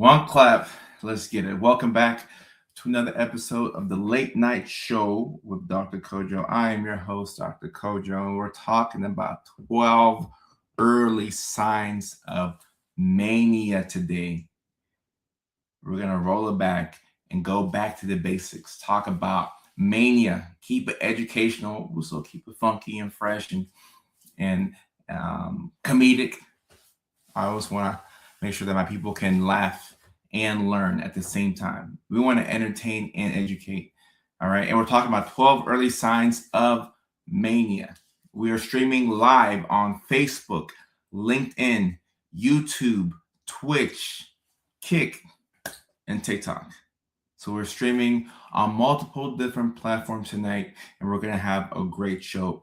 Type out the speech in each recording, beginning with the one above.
One clap. Let's get it. Welcome back to another episode of the Late Night Show with Dr. Kojo. I am your host, Dr. Kojo, and we're talking about 12 early signs of mania today. We're going to roll it back and go back to the basics. Talk about mania. Keep it educational. Also keep it funky and fresh and comedic. I always want to make sure that my people can laugh and learn at the same time. We want to entertain and educate. All right. And we're talking about 12 early signs of mania. We are streaming live on Facebook, LinkedIn, YouTube, Twitch, Kick, and TikTok. So we're streaming on multiple different platforms tonight, and we're going to have a great show.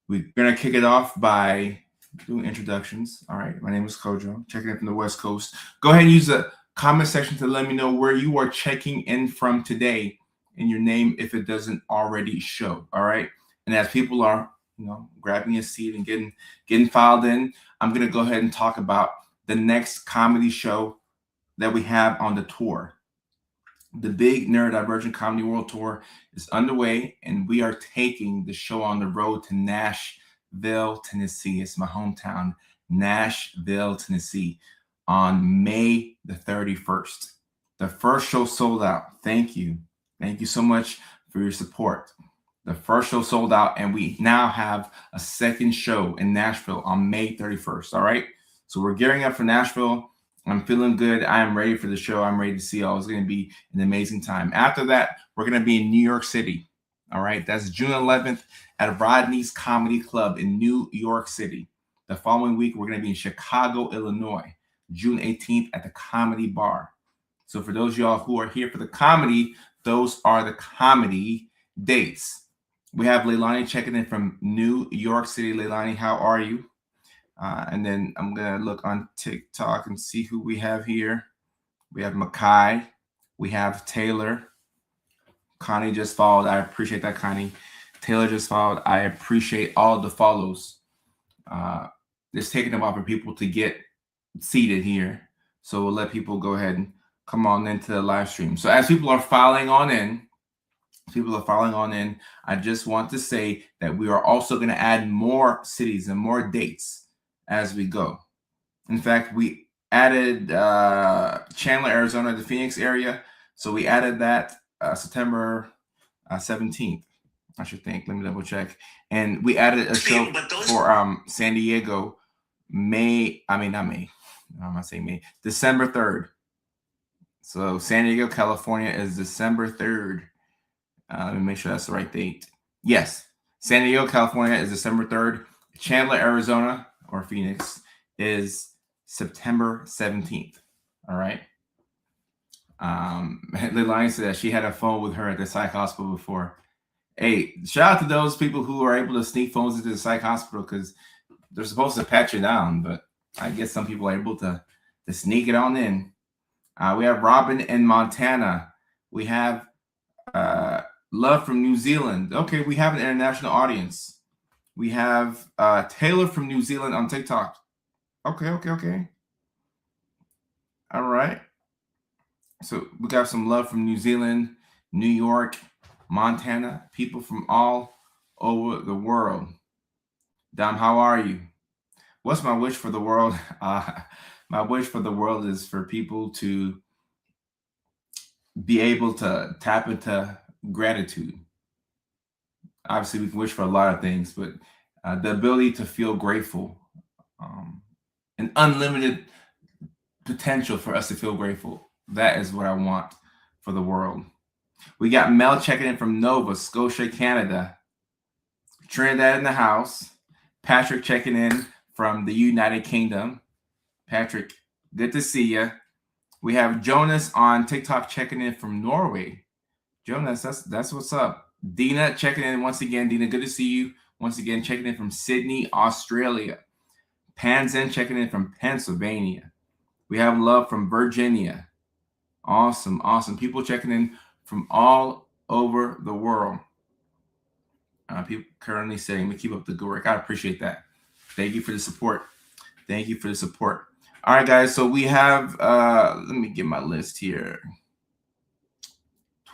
We're going to kick it off by doing introductions. All right. My name is Kojo, checking in from the West Coast. Go ahead and use the comment section to let me know where you are checking in from today and your name if it doesn't already show. All right. And as people are, grabbing a seat and getting filed in, I'm going to go ahead and talk about the next comedy show that we have on the tour. The big Neurodivergent Comedy World Tour is underway, and we are taking the show on the road to Nashville, Tennessee. It's my hometown, Nashville, Tennessee, on May the 31st. The first show sold out. Thank you. Thank you so much for your support. The first show sold out, and we now have a second show in Nashville on May 31st. All right. So we're gearing up for Nashville. I'm feeling good. I am ready for the show. I'm ready to see y'all. It's going to be an amazing time. After that, we're going to be in New York City. All right. That's June 11th at Rodney's Comedy Club in New York City. The following week, we're going to be in Chicago, Illinois, June 18th at the Comedy Bar. So for those of y'all who are here for the comedy, those are the comedy dates. We have Leilani checking in from New York City. Leilani, how are you? And then I'm going to look on TikTok and see who we have here. We have Makai. We have Taylor. Connie just followed. I appreciate that, Connie. Taylor just followed. I appreciate all the follows. It's taking a while for people to get seated here. So we'll let people go ahead and come on into the live stream. So as people are filing on in, I just want to say that we are also going to add more cities and more dates as we go. In fact, we added Chandler, Arizona, the Phoenix area. So we added that September 17th, I should think. Let me double check. And we added a show for San Diego, December 3rd. So San Diego, California is December 3rd. Let me make sure that's the right date. Yes, San Diego, California is December 3rd. Chandler, Arizona, or Phoenix, is September 17th. All right. Leilani said that she had a phone with her at the psych hospital before. Hey, shout out to those people who are able to sneak phones into the psych hospital because they're supposed to pat you down, but I guess some people are able to sneak it on in. We have Robin in Montana. We have Love from New Zealand. Okay, we have an international audience. We have Taylor from New Zealand on TikTok. Okay. All right. So we got some love from New Zealand, New York, Montana, people from all over the world. Dom, how are you? What's my wish for the world? My wish for the world is for people to be able to tap into gratitude. Obviously, we can wish for a lot of things, but the ability to feel grateful, an unlimited potential for us to feel grateful. That is what I want for the world. We got Mel checking in from Nova Scotia, Canada. Trinidad in the house. Patrick checking in from the United Kingdom. Patrick, good to see you. We have Jonas on TikTok checking in from Norway. Jonas, that's what's up. Dina checking in once again. Dina, good to see you. Once again, checking in from Sydney, Australia. Panzen checking in from Pennsylvania. We have love from Virginia. Awesome. People checking in from all over the world. People currently saying we keep up the good work. I appreciate that. Thank you for the support. All right, guys. So we have, let me get my list here.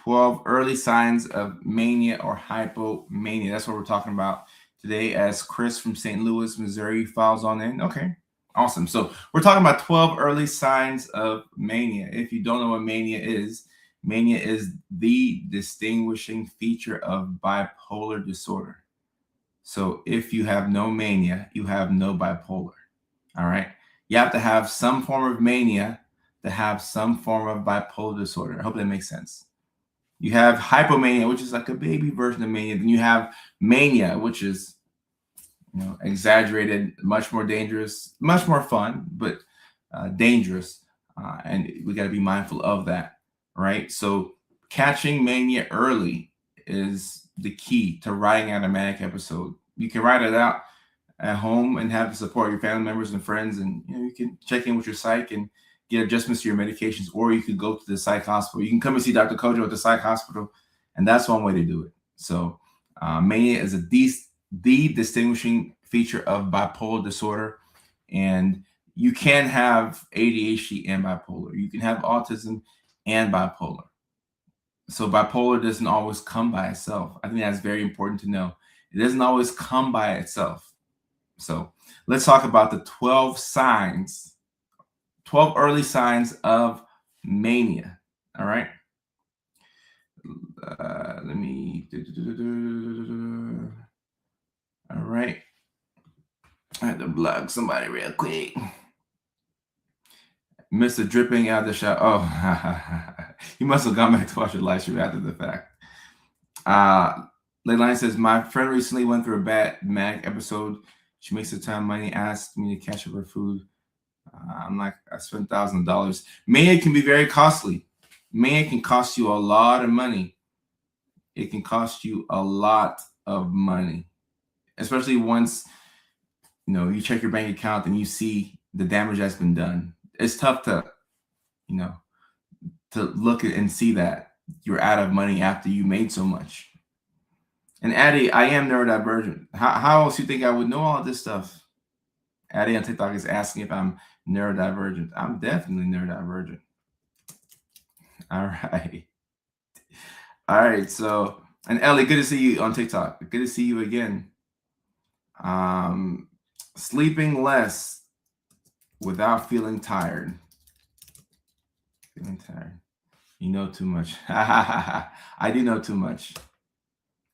12 early signs of mania or hypomania. That's what we're talking about today as Chris from St. Louis, Missouri files on in. Okay, awesome. So we're talking about 12 early signs of mania. If you don't know what mania is the distinguishing feature of bipolar disorder. So if you have no mania, you have no bipolar. All right. You have to have some form of mania to have some form of bipolar disorder. I hope that makes sense. You have hypomania, which is like a baby version of mania. Then you have mania, which is, exaggerated, much more dangerous, much more fun, but dangerous. And we got to be mindful of that, right? So catching mania early is the key to riding out a manic episode. You can ride it out at home and have the support of your family members and friends, and you can check in with your psych and get adjustments to your medications, or you could go to the psych hospital. You can come and see Dr. Kojo at the psych hospital, and that's one way to do it. So mania is the distinguishing feature of bipolar disorder, and you can have ADHD and bipolar. You can have autism and bipolar. So bipolar doesn't always come by itself. I think that's very important to know. It doesn't always come by itself. So let's talk about the 12 early signs of mania. All right. Let me. All right. I had to block somebody real quick. Mr. Dripping out the shower. Oh, you must have gone back to watch your live stream after the fact. Leyline says, my friend recently went through a bad manic episode. She makes a ton of money, asked me to catch up her food. I'm like, I spent $1,000. Mania can be very costly. Mania can cost you a lot of money. It can cost you a lot of money, especially once you check your bank account and you see the damage that's been done. It's tough to to look at and see that you're out of money after you made so much. And Addie, I am neurodivergent. How else you think I would know all this stuff? Addie on TikTok is asking if I'm neurodivergent. I'm definitely neurodivergent. All right. All right. So, and Ellie, good to see you on TikTok. Good to see you again. Sleeping less without feeling tired. Feeling tired. You know too much. I do know too much.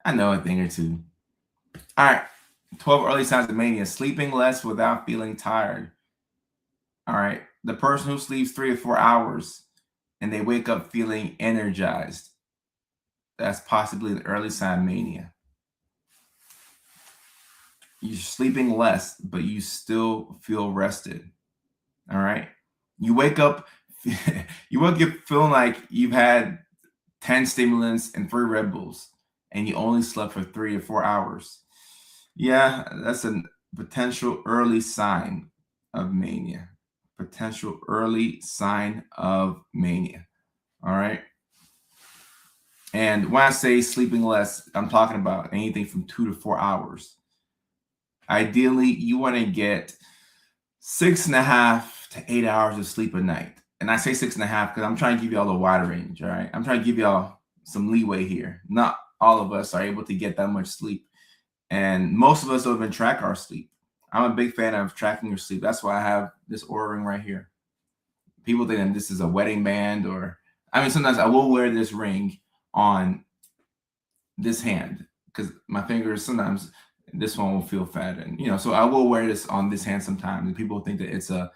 I know a thing or two. All right. 12 early signs of mania. Sleeping less without feeling tired. All right. The person who sleeps 3 or 4 hours and they wake up feeling energized. That's possibly an early sign of mania. You're sleeping less, but you still feel rested. All right. You wake up feeling like you've had 10 stimulants and 3 Red Bulls, and you only slept for 3 or 4 hours. Yeah, that's a potential early sign of mania. Potential early sign of mania. All right. And when I say sleeping less, I'm talking about anything from 2 to 4 hours. Ideally, you want to get 6.5 to 8 hours of sleep a night. And I say 6.5 because I'm trying to give you all a wide range. All right. I'm trying to give y'all some leeway here. Not all of us are able to get that much sleep. And most of us don't even track our sleep. I'm a big fan of tracking your sleep. That's why I have this Oura ring right here. People think that this is a wedding band, or sometimes I will wear this ring on this hand because my fingers, sometimes this one will feel fat, and so I will wear this on this hand sometimes, and people think that it's a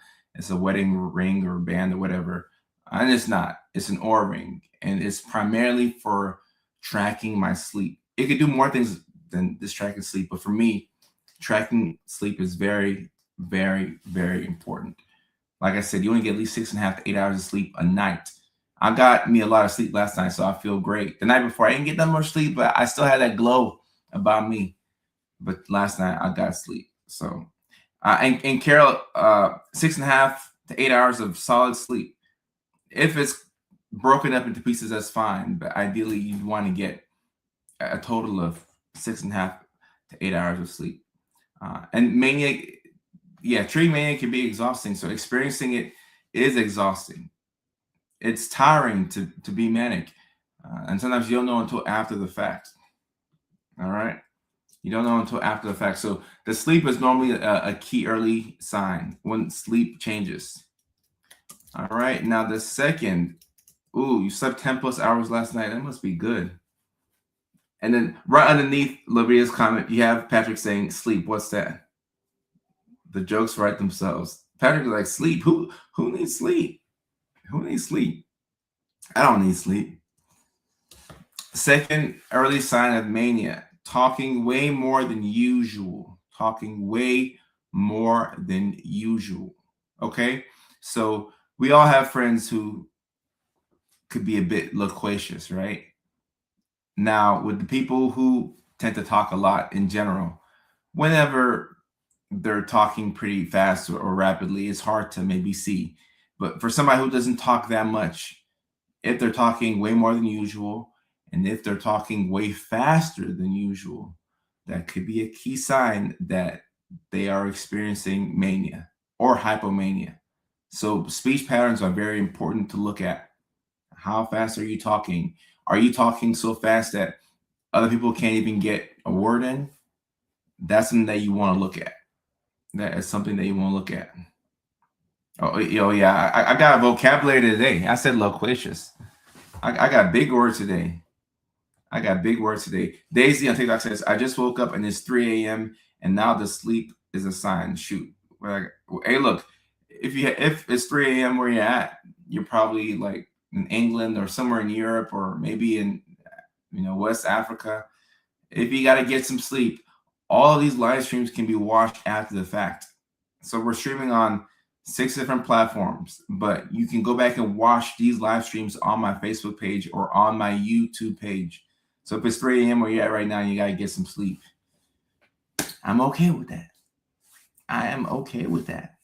wedding ring or band or whatever, and it's not. It's an Oura ring, and it's primarily for tracking my sleep. It could do more things than this tracking sleep, but for me, tracking sleep is very, very, very important. Like I said, you only get at least 6.5 to 8 hours of sleep a night. I got me a lot of sleep last night, so I feel great. The night before, I didn't get that much sleep, but I still had that glow about me. But last night, I got sleep. So, and Carol, 6.5 to 8 hours of solid sleep. If it's broken up into pieces, that's fine. But ideally, you want to get a total of 6.5 to 8 hours of sleep. And mania, yeah, treating mania can be exhausting. So experiencing it is exhausting. It's tiring to be manic, and sometimes you don't know until after the fact. All right, you don't know until after the fact. So the sleep is normally a key early sign when sleep changes. All right, now the second, ooh, you slept 10 plus hours last night. That must be good. And then right underneath Lydia's comment, you have Patrick saying, "Sleep. What's that?" The jokes write themselves. Patrick is like, "Sleep. Who needs sleep? Who needs sleep? I don't need sleep." Second early sign of mania: talking way more than usual. Talking way more than usual. Okay, so we all have friends who could be a bit loquacious, right? Now, with the people who tend to talk a lot in general, whenever they're talking pretty fast or rapidly, it's hard to maybe see. But for somebody who doesn't talk that much, if they're talking way more than usual, and if they're talking way faster than usual, that could be a key sign that they are experiencing mania or hypomania. So, speech patterns are very important to look at. How fast are you talking? Are you talking so fast that other people can't even get a word in? That's something that you want to look at. That is something that you want to look at. Oh yeah, I got a vocabulary today. I said loquacious. I got big words today. I got big words today. Daisy on TikTok says, "I just woke up and it's 3 a.m. and now the sleep is a sign." Shoot. Like, hey, look, if it's 3 a.m. where you're at, you're probably like in England or somewhere in Europe or maybe in West Africa. If you got to get some sleep, all of these live streams can be watched after the fact. So we're streaming on 6 different platforms, but you can go back and watch these live streams on my Facebook page or on my YouTube page. So if it's 3 a.m. where you're at right now, you got to get some sleep. I'm okay with that. I am okay with that.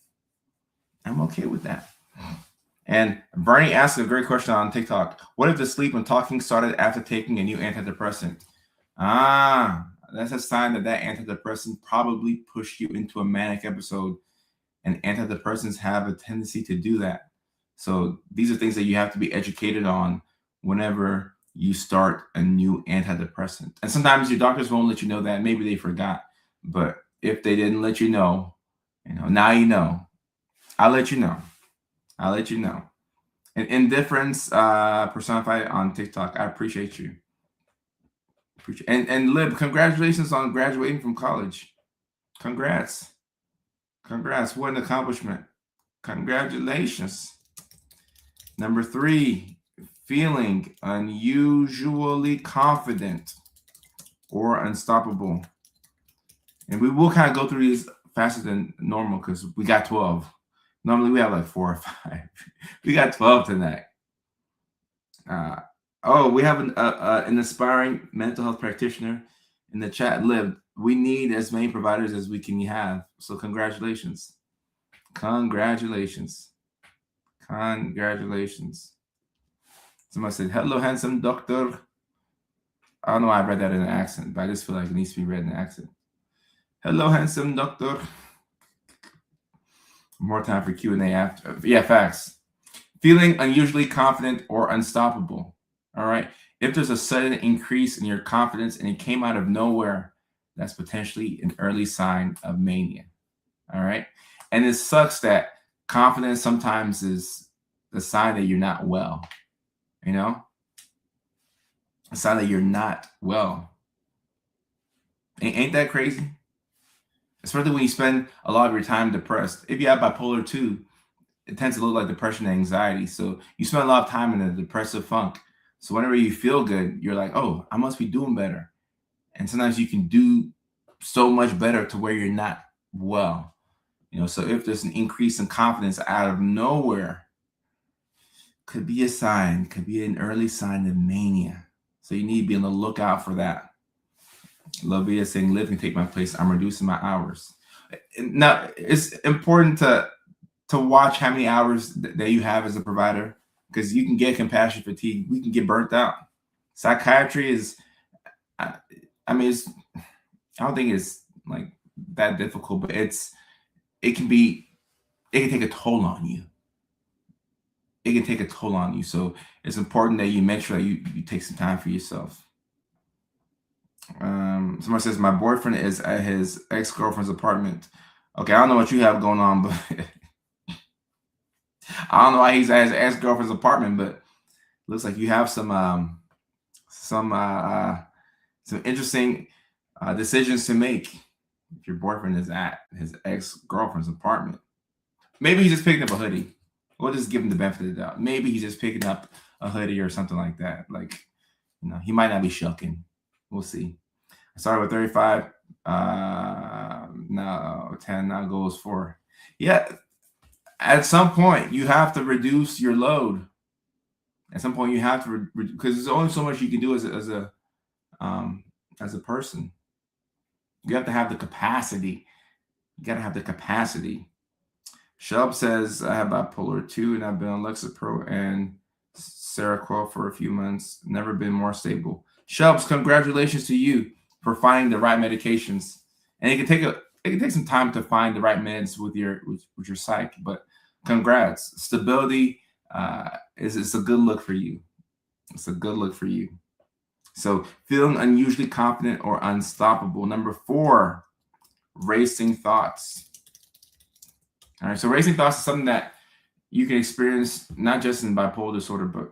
I'm okay with that. And Bernie asked a great question on TikTok. What if the sleep and talking started after taking a new antidepressant? That's a sign that antidepressant probably pushed you into a manic episode, and antidepressants have a tendency to do that. So these are things that you have to be educated on whenever you start a new antidepressant. And sometimes your doctors won't let you know that. Maybe they forgot. But if they didn't let you know, now you know. I'll let you know. I'll let you know. And indifference personified on TikTok. I appreciate you. And Lib, congratulations on graduating from college. Congrats. What an accomplishment. Congratulations. Number 3, feeling unusually confident or unstoppable. And we will kind of go through these faster than normal because we got 12. Normally we have like 4 or 5. We got 12 tonight. We have an aspiring mental health practitioner in the chat. Liv, we need as many providers as we can have. So congratulations. Congratulations. Somebody said, "Hello, handsome doctor." I don't know why I read that in an accent, but I just feel like it needs to be read in an accent. Hello, handsome doctor. More time for Q&A after. Yeah, facts. Feeling unusually confident or unstoppable. All right. If there's a sudden increase in your confidence and it came out of nowhere, that's potentially an early sign of mania. All right. And it sucks that confidence sometimes is the sign that you're not well. A sign that you're not well. Ain't that crazy? Especially when you spend a lot of your time depressed. If you have bipolar 2, it tends to look like depression and anxiety. So you spend a lot of time in a depressive funk. So whenever you feel good, you're like, oh, I must be doing better. And sometimes you can do so much better to where you're not well. So if there's an increase in confidence out of nowhere, could be a sign, could be an early sign of mania. So you need to be on the lookout for that. Lovia saying, "Live and take my place. I'm reducing my hours." Now, it's important to watch how many hours that you have as a provider, because you can get compassion fatigue. We can get burnt out. Psychiatry is, I don't think it's like that difficult, but it's it can take a toll on you. It can take a toll on you. So it's important that you make sure that you take some time for yourself. Someone says my boyfriend is at his ex-girlfriend's apartment. Okay, I don't know what you have going on, but I don't know why he's at his ex-girlfriend's apartment, but looks like you have some interesting decisions to make if your boyfriend is at his ex-girlfriend's apartment. Maybe he's just picking up a hoodie. We'll just give him the benefit of the doubt. Maybe he's just picking up a hoodie or something like that. Like, he might not be shucking. We'll see. I started with 35. Now 10. Now goes 4. Yeah. At some point, you have to reduce your load. At some point, you have to because there's only so much you can do as a person. You have to have the capacity. You got to have the capacity. Shelb says, I have bipolar 2 and I've been on Lexapro and Seroquel for a few months. Never been more stable. Shelbs, congratulations to you for finding the right medications. And it can take some time to find the right meds with your psych, but congrats. Stability is a good look for you. It's a good look for you. So feeling unusually confident or unstoppable. Number 4, racing thoughts. All right, so racing thoughts is something that you can experience not just in bipolar disorder, but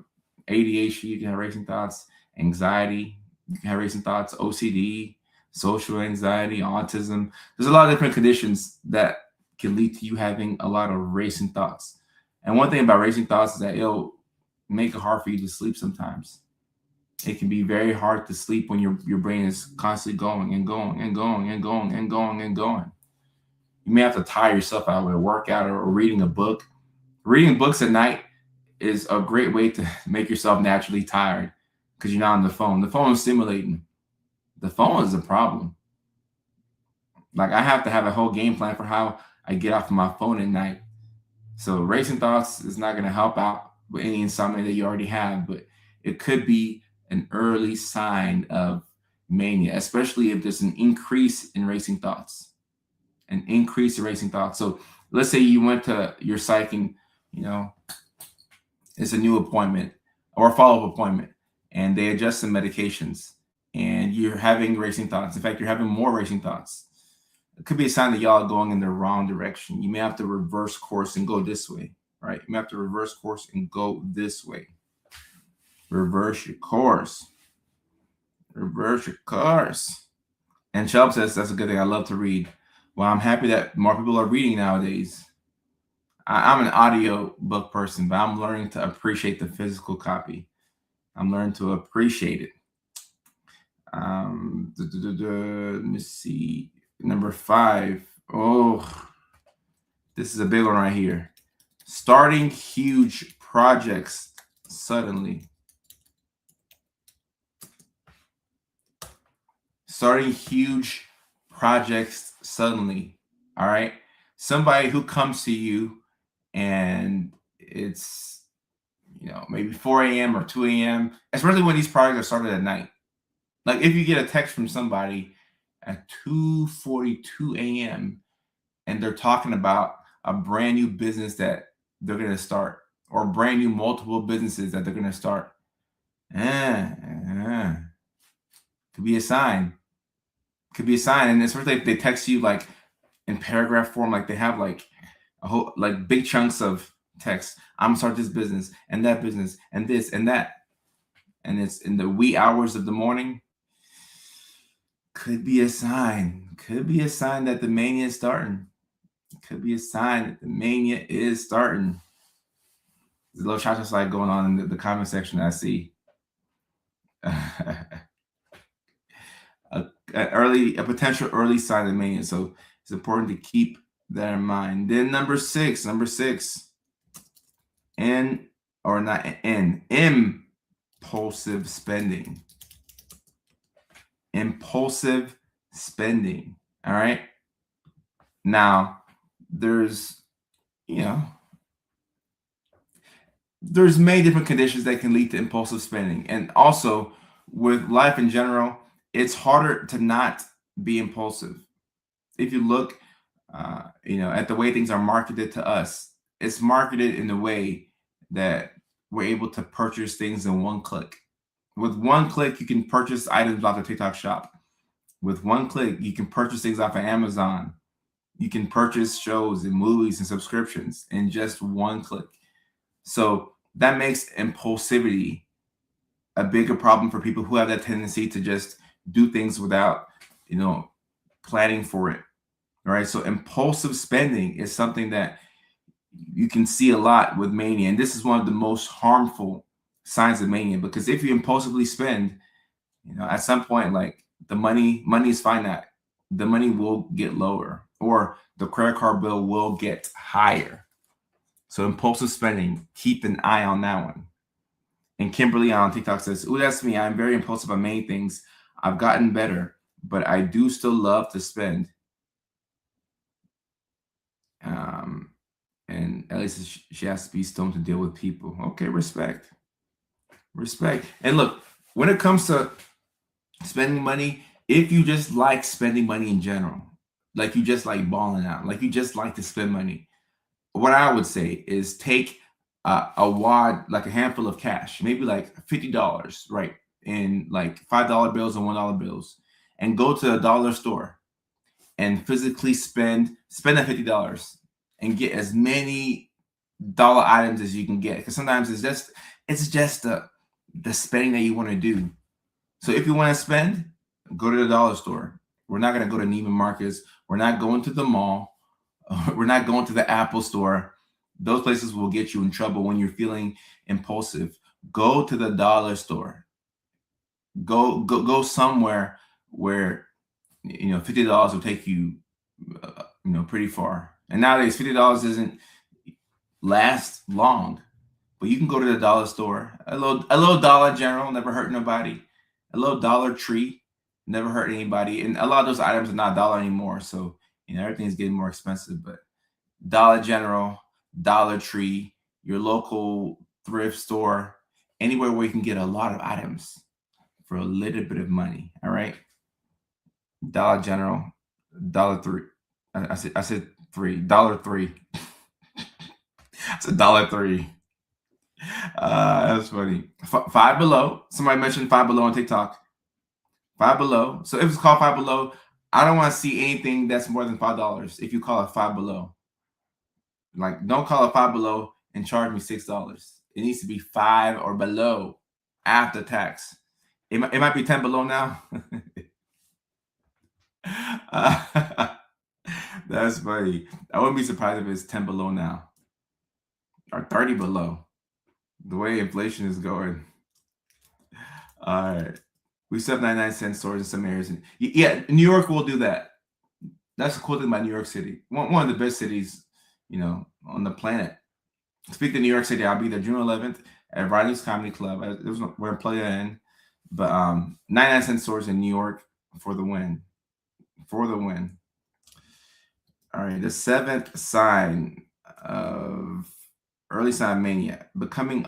ADHD, you can have racing thoughts, anxiety, you can have racing thoughts, OCD, social anxiety, autism. There's a lot of different conditions that can lead to you having a lot of racing thoughts. And one thing about racing thoughts is that it'll make it hard for you to sleep sometimes. It can be very hard to sleep when your brain is constantly going and going and going and going and going and going. You may have to tire yourself out with a workout or reading a book. Reading books at night is a great way to make yourself naturally tired because you're not on the phone. The phone is stimulating. The phone is a problem. Like, I have to have a whole game plan for how I get off of my phone at night. So racing thoughts is not going to help out with any insomnia that you already have, but it could be an early sign of mania, especially if there's an increase in racing thoughts. An increase in racing thoughts. So let's say you went to your psych and, it's a new appointment or a follow-up appointment and they adjust some medications and you're having racing thoughts. In fact, you're having more racing thoughts. It could be a sign that y'all are going in the wrong direction. You may have to reverse course and go this way, right? You may have to reverse course and go this way. Reverse your course. Reverse your course. And Shelb says, that's a good thing. I love to read. Well, I'm happy that more people are reading nowadays. I'm an audio book person, but I'm learning to appreciate the physical copy. I'm learning to appreciate it. Let me see. Number 5. Oh, this is a big one right here. Starting huge projects suddenly. Starting huge projects suddenly. All right. Somebody who comes to you and it's, maybe 4 a.m. or 2 a.m., especially when these projects are started at night. Like if you get a text from somebody at 2:42 a.m. and they're talking about a brand new business that they're going to start or brand new multiple businesses that they're going to start. Could be a sign. Could be a sign. And especially if they text you like in paragraph form, like they have like a whole, like big chunks of text. I'm gonna start this business and that business and this and that. And it's in the wee hours of the morning. Could be a sign. Could be a sign that the mania is starting. Could be a sign that the mania is starting. There's a little cha-cha slide going on in the comment section I see. A potential early sign of mania. So it's important to keep that in mind. Then number six, impulsive spending. Impulsive spending. All right. Now, there's many different conditions that can lead to impulsive spending. And also with life in general, it's harder to not be impulsive. If you look At the way things are marketed to us. It's marketed in a way that we're able to purchase things in one click. With one click, you can purchase items off the TikTok shop. With one click, you can purchase things off of Amazon. You can purchase shows and movies and subscriptions in just one click. So that makes impulsivity a bigger problem for people who have that tendency to just do things without, planning for it. Right. So impulsive spending is something that you can see a lot with mania. And this is one of the most harmful signs of mania, because if you impulsively spend, at some point, like money is finite. The money will get lower, or the credit card bill will get higher. So impulsive spending, keep an eye on that one. And Kimberly on TikTok says, "Ooh, that's me. I'm very impulsive on many things. I've gotten better, but I do still love to spend." And at least she has to be stoned to deal with people. Okay, respect. And look, when it comes to spending money, if you just like spending money in general, like you just like balling out, like you just like to spend money, what I would say is take a wad, like a handful of cash, maybe like $50, right, in like $5 bills and $1 bills, and go to a dollar store and physically spend that $50 and get as many dollar items as you can get. Because sometimes it's just the spending that you want to do. So if you want to spend, go to the dollar store. We're not going to go to Neiman Marcus. We're not going to the mall. We're not going to the Apple store. Those places will get you in trouble when you're feeling impulsive. Go to the dollar store. Go somewhere where $50 will take you pretty far. And nowadays $50 doesn't last long, but you can go to the dollar store. A little Dollar General never hurt nobody. A little Dollar Tree never hurt anybody. And a lot of those items are not dollar anymore, so everything's getting more expensive. But Dollar General, Dollar Tree, your local thrift store, anywhere where you can get a lot of items for a little bit of money. All right. Dollar General, $1.03. I said $3. It's $1.03. That's funny. Five Below. Somebody mentioned Five Below on TikTok. Five Below. So if it's called Five Below, I don't want to see anything that's more than $5. If you call it Five Below, like don't call it Five Below and charge me $6. It needs to be five or below after tax. It might be 10 below now. That's funny. I wouldn't be surprised if it's 10 below now or 30 below. The way inflation is going. All right. We still have 99-cent stores in some areas. And yeah, New York will do that. That's the cool thing about New York City. One of the best cities, on the planet. Speaking of New York City, I'll be there June 11th at Riley's Comedy Club. We're going to play that in. But 99-cent stores in New York for the win. For the win. All right. The seventh sign of early sign mania, becoming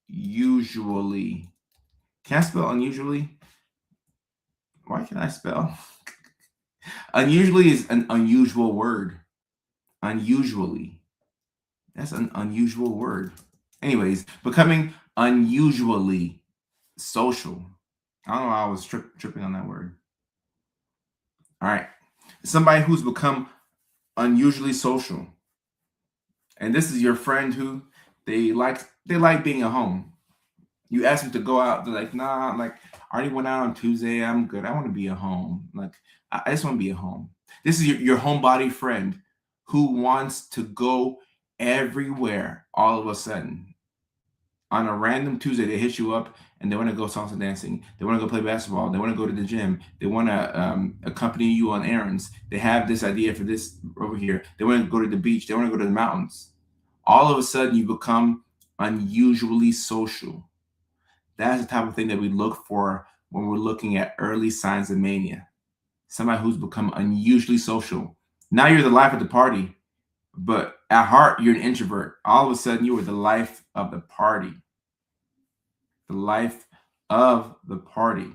unusually. Can I spell unusually? Why can't I spell? Unusually is an unusual word. Unusually. That's an unusual word. Anyways, becoming unusually social. I don't know why I was tripping on that word. All right. Somebody who's become unusually social. And this is your friend who they like being at home. You ask them to go out, they're like, nah, like I already went out on Tuesday. I'm good. I want to be at home. Like I just want to be at home. This is your homebody friend who wants to go everywhere all of a sudden. On a random Tuesday, they hit you up and they want to go salsa dancing. They want to go play basketball. They want to go to the gym. They want to accompany you on errands. They have this idea for this over here. They want to go to the beach. They want to go to the mountains. All of a sudden, you become unusually social. That's the type of thing that we look for when we're looking at early signs of mania. Somebody who's become unusually social. Now you're the life of the party, but at heart, you're an introvert. All of a sudden, you are the life of the party. The life of the party.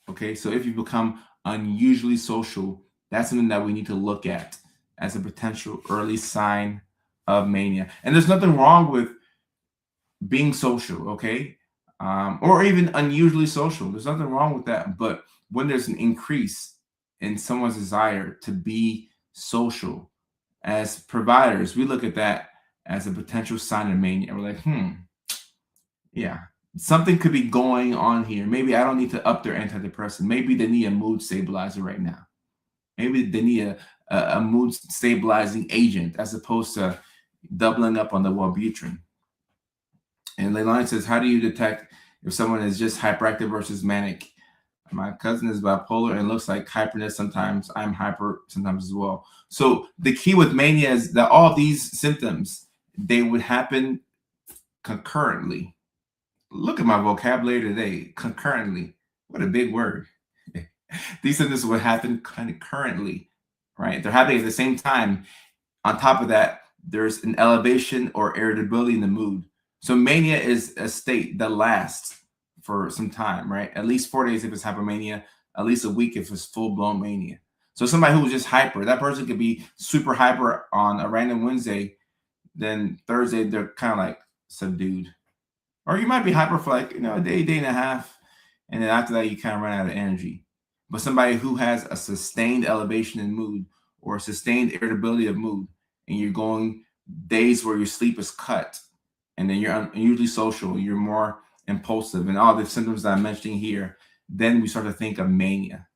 Okay, so if you become unusually social, that's something that we need to look at. as a potential early sign of mania. And there's nothing wrong with being social, okay? Or even unusually social. There's nothing wrong with that. But when there's an increase in someone's desire to be social, as providers, we look at that as a potential sign of mania. And we're like, yeah, something could be going on here. Maybe I don't need to up their antidepressant. Maybe they need a mood stabilizer right now. Maybe they need a mood stabilizing agent as opposed to doubling up on the Wellbutrin. And Leilani says, how do you detect if someone is just hyperactive versus manic? My cousin is bipolar and looks like hyperness sometimes. I'm hyper sometimes as well. So the key with mania is that all of these symptoms, they would happen concurrently. Look at my vocabulary today. Concurrently. What a big word. These symptoms would happen concurrently, right? They're happening at the same time. On top of that, there's an elevation or irritability in the mood. So mania is a state that lasts for some time, right? At least 4 days if it's hypomania, at least a week if it's full-blown mania. So somebody who's just hyper, that person could be super hyper on a random Wednesday, then Thursday they're kind of like subdued. Or you might be hyper for like, a day and a half, and then after that you kind of run out of energy. But somebody who has a sustained elevation in mood or sustained irritability of mood, and you're going days where your sleep is cut, and then you're unusually social, you're more impulsive, and all the symptoms that I'm mentioning here, then we start to think of mania.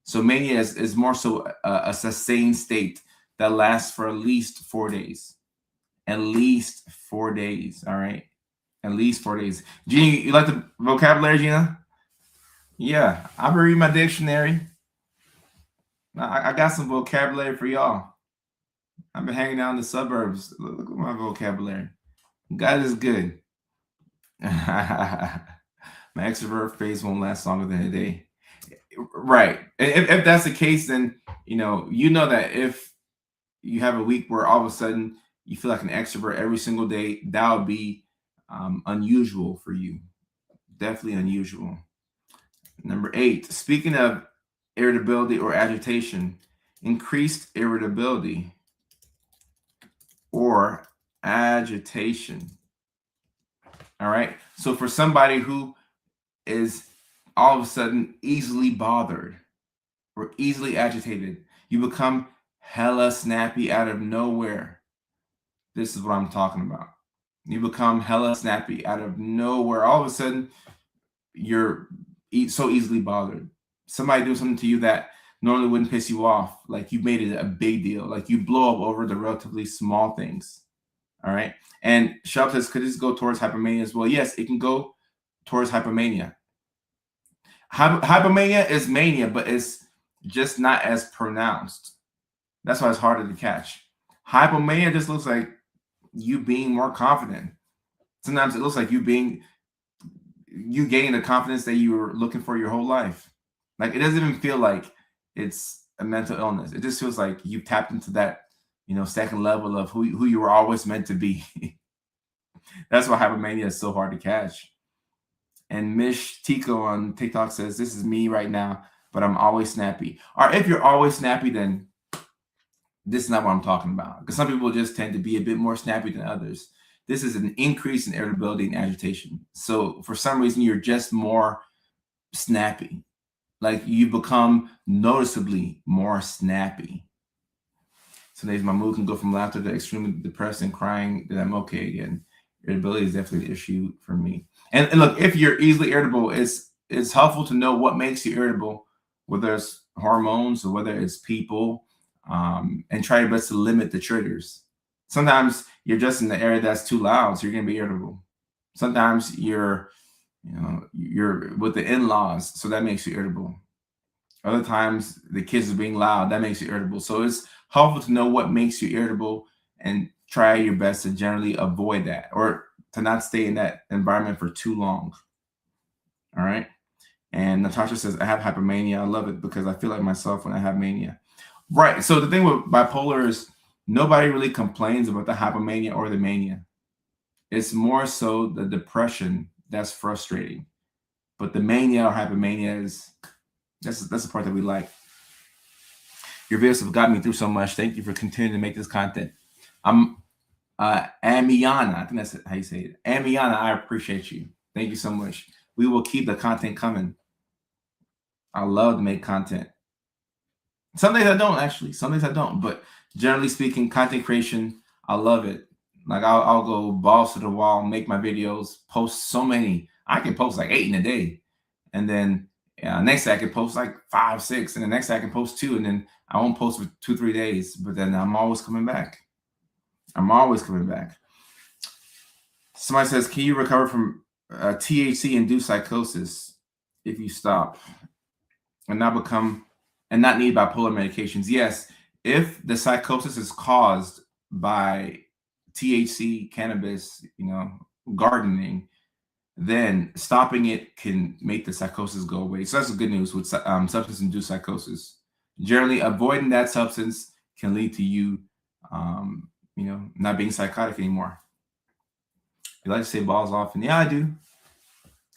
So mania is more so a sustained state that lasts for at least 4 days. At least 4 days, all right? At least 4 days. Gina, you like the vocabulary, Gina? Yeah, I've been reading my dictionary. I got some vocabulary for y'all. I've been hanging out in the suburbs. Look at my vocabulary. God is good. My extrovert phase won't last longer than a day. Right. If that's the case, then you know that if you have a week where all of a sudden you feel like an extrovert every single day, that would be unusual for you. Definitely unusual. Number 8, speaking of irritability or agitation, increased irritability or agitation. All right. So for somebody who is all of a sudden easily bothered or easily agitated, you become hella snappy out of nowhere. This is what I'm talking about. You become hella snappy out of nowhere. All of a sudden, you're so easily bothered. Somebody do something to you that normally wouldn't piss you off. Like you made it a big deal. Like you blow up over the relatively small things. All right. And Shelp says, could this go towards hypomania as well? Yes, it can go towards hypomania. Hypomania is mania, but it's just not as pronounced. That's why it's harder to catch. Hypomania just looks like you being more confident. Sometimes it looks like you gaining the confidence that you were looking for your whole life. Like it doesn't even feel like it's a mental illness. It just feels like you tapped into that, second level of who you were always meant to be. That's why hypomania is so hard to catch. And Mish Tico on TikTok says, this is me right now, but I'm always snappy. Or if you're always snappy, then this is not what I'm talking about. Because some people just tend to be a bit more snappy than others. This is an increase in irritability and agitation. So for some reason, you're just more snappy. Like you become noticeably more snappy. Some days my mood can go from laughter to extremely depressed and crying that I'm okay again. Irritability is definitely an issue for me. And look, if you're easily irritable, it's helpful to know what makes you irritable, whether it's hormones or whether it's people, and try your best to limit the triggers. Sometimes you're just in the area that's too loud, so you're gonna be irritable. Sometimes you're with the in-laws, so that makes you irritable. Other times the kids are being loud, that makes you irritable. So it's helpful to know what makes you irritable and try your best to generally avoid that or to not stay in that environment for too long. All right. And Natasha says, I have hypomania. I love it because I feel like myself when I have mania. Right. So the thing with bipolar is nobody really complains about the hypomania or the mania. It's more so the depression that's frustrating. But the mania or hypomania that's the part that we like. Your videos have got me through so much. Thank you for continuing to make this content. I'm Amiana. I think that's how you say it. Amiana, I appreciate you. Thank you so much. We will keep the content coming. I love to make content. Some days I don't, actually. Some days I don't. But generally speaking, content creation, I love it. Like I'll go balls to the wall, make my videos, post so many. I can post like 8 in a day. And then next day I can post like 5, 6. And the next day I can post 2. And then I won't post for 2, 3 days. But then I'm always coming back. I'm always coming back. Somebody says, can you recover from THC-induced psychosis if you stop and not need bipolar medications? Yes, if the psychosis is caused by THC, cannabis, gardening, then stopping it can make the psychosis go away. So that's the good news with substance-induced psychosis. Generally, avoiding that substance can lead to you, not being psychotic anymore. You like to say balls often? Yeah, I do.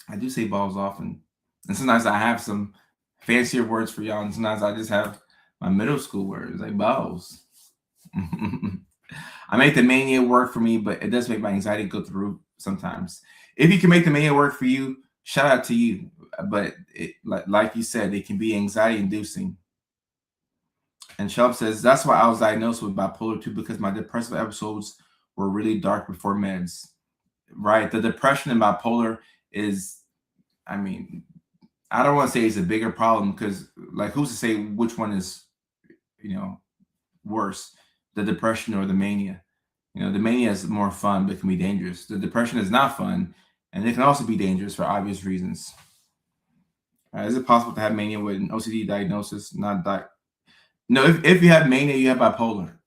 I do say balls often. And sometimes I have some fancier words for y'all, and sometimes I just have my middle school words like balls. I make the mania work for me, but it does make my anxiety go through sometimes. If you can make the mania work for you, shout out to you. But like you said, it can be anxiety inducing. And Shelp says, that's why I was diagnosed with bipolar 2, because my depressive episodes were really dark before meds. Right. The depression and bipolar is, I don't want to say it's a bigger problem, because like, who's to say which one is, worse, the depression or the mania? The mania is more fun, but can be dangerous. The depression is not fun, and it can also be dangerous for obvious reasons. Is it possible to have mania with an OCD diagnosis? No, if you have mania, you have bipolar.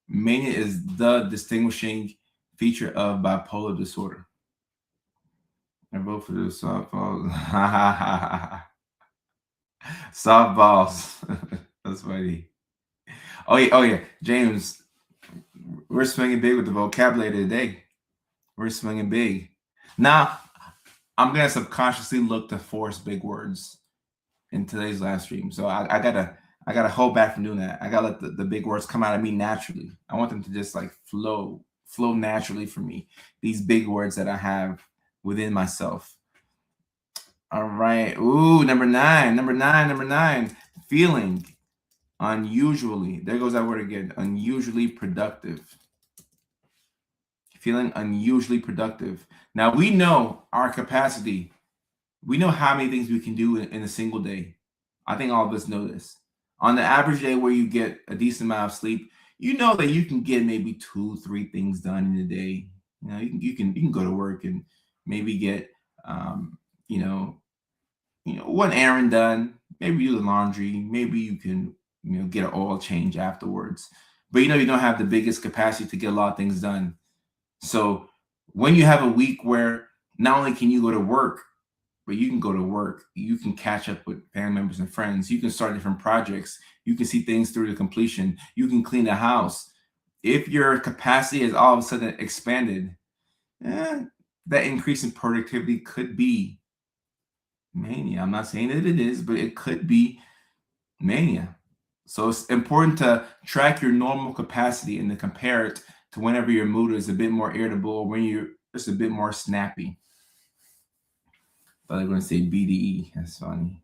Mania is the distinguishing feature of bipolar disorder. I vote for the softballs. Softballs. That's funny. Oh yeah, James. We're swinging big with the vocabulary today. We're swinging big. Now, I'm gonna subconsciously look to force big words in today's live stream. So I gotta hold back from doing that. I gotta let the big words come out of me naturally. I want them to just like flow naturally for me. These big words that I have within myself. All right. Ooh, number nine. Feeling unusually. There goes that word again. Unusually productive. Feeling unusually productive. Now we know our capacity. We know how many things we can do in a single day. I think all of us know this. On the average day where you get a decent amount of sleep, you know that you can get maybe 2, 3 things done in a day. You can go to work and maybe get one errand done, maybe do the laundry, maybe you can get an oil change afterwards. But you don't have the biggest capacity to get a lot of things done. So when you have a week where not only can you go to work, but you can go to work, you can catch up with family members and friends, you can start different projects, you can see things through to completion, you can clean the house. If your capacity is all of a sudden expanded, that increase in productivity could be mania. I'm not saying that it is, but it could be mania. So it's important to track your normal capacity and to compare it to whenever your mood is a bit more irritable or when you're just a bit more snappy. But I'm going to say BDE. That's funny.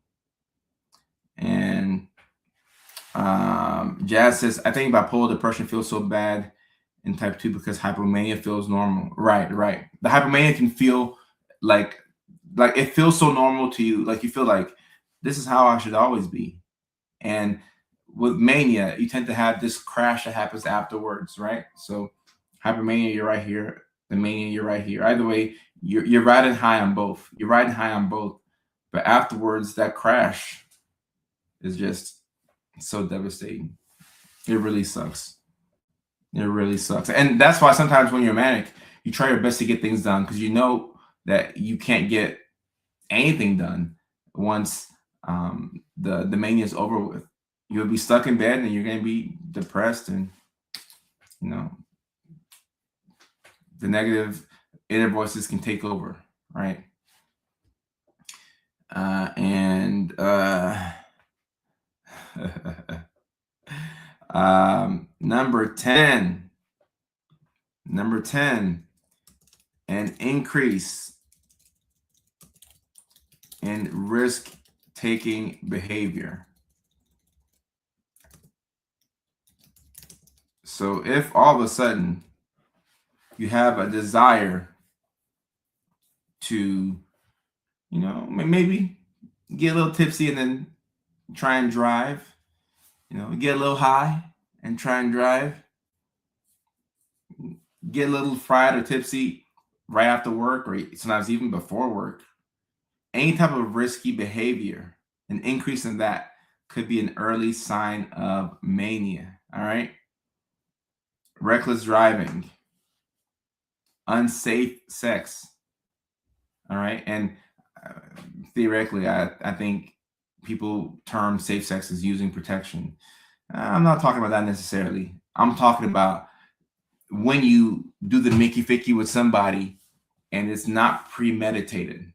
And Jazz says, I think bipolar depression feels so bad in type 2 because hypomania feels normal. Right. The hypomania can feel like it feels so normal to you. Like you feel like this is how I should always be. And with mania, you tend to have this crash that happens afterwards, right? So hypomania, you're right here. The mania, you're right here. Either way, you're riding high on both. You're riding high on both. But afterwards, that crash is just so devastating. It really sucks. It really sucks. And that's why sometimes when you're manic, you try your best to get things done because you know that you can't get anything done once the mania is over with. You'll be stuck in bed and you're going to be depressed, and the negative inner voices can take over, right? Number 10. Number 10, an increase in risk-taking behavior. So if all of a sudden you have a desire to, maybe get a little tipsy and then try and drive, get a little high and try and drive, get a little fried or tipsy right after work or sometimes even before work, any type of risky behavior, an increase in that could be an early sign of mania. All right. Reckless driving, unsafe sex. All right. And uh, theoretically, I think people term safe sex as using protection. I'm not talking about that necessarily. I'm talking about when you do the Mickey Ficky with somebody and it's not premeditated.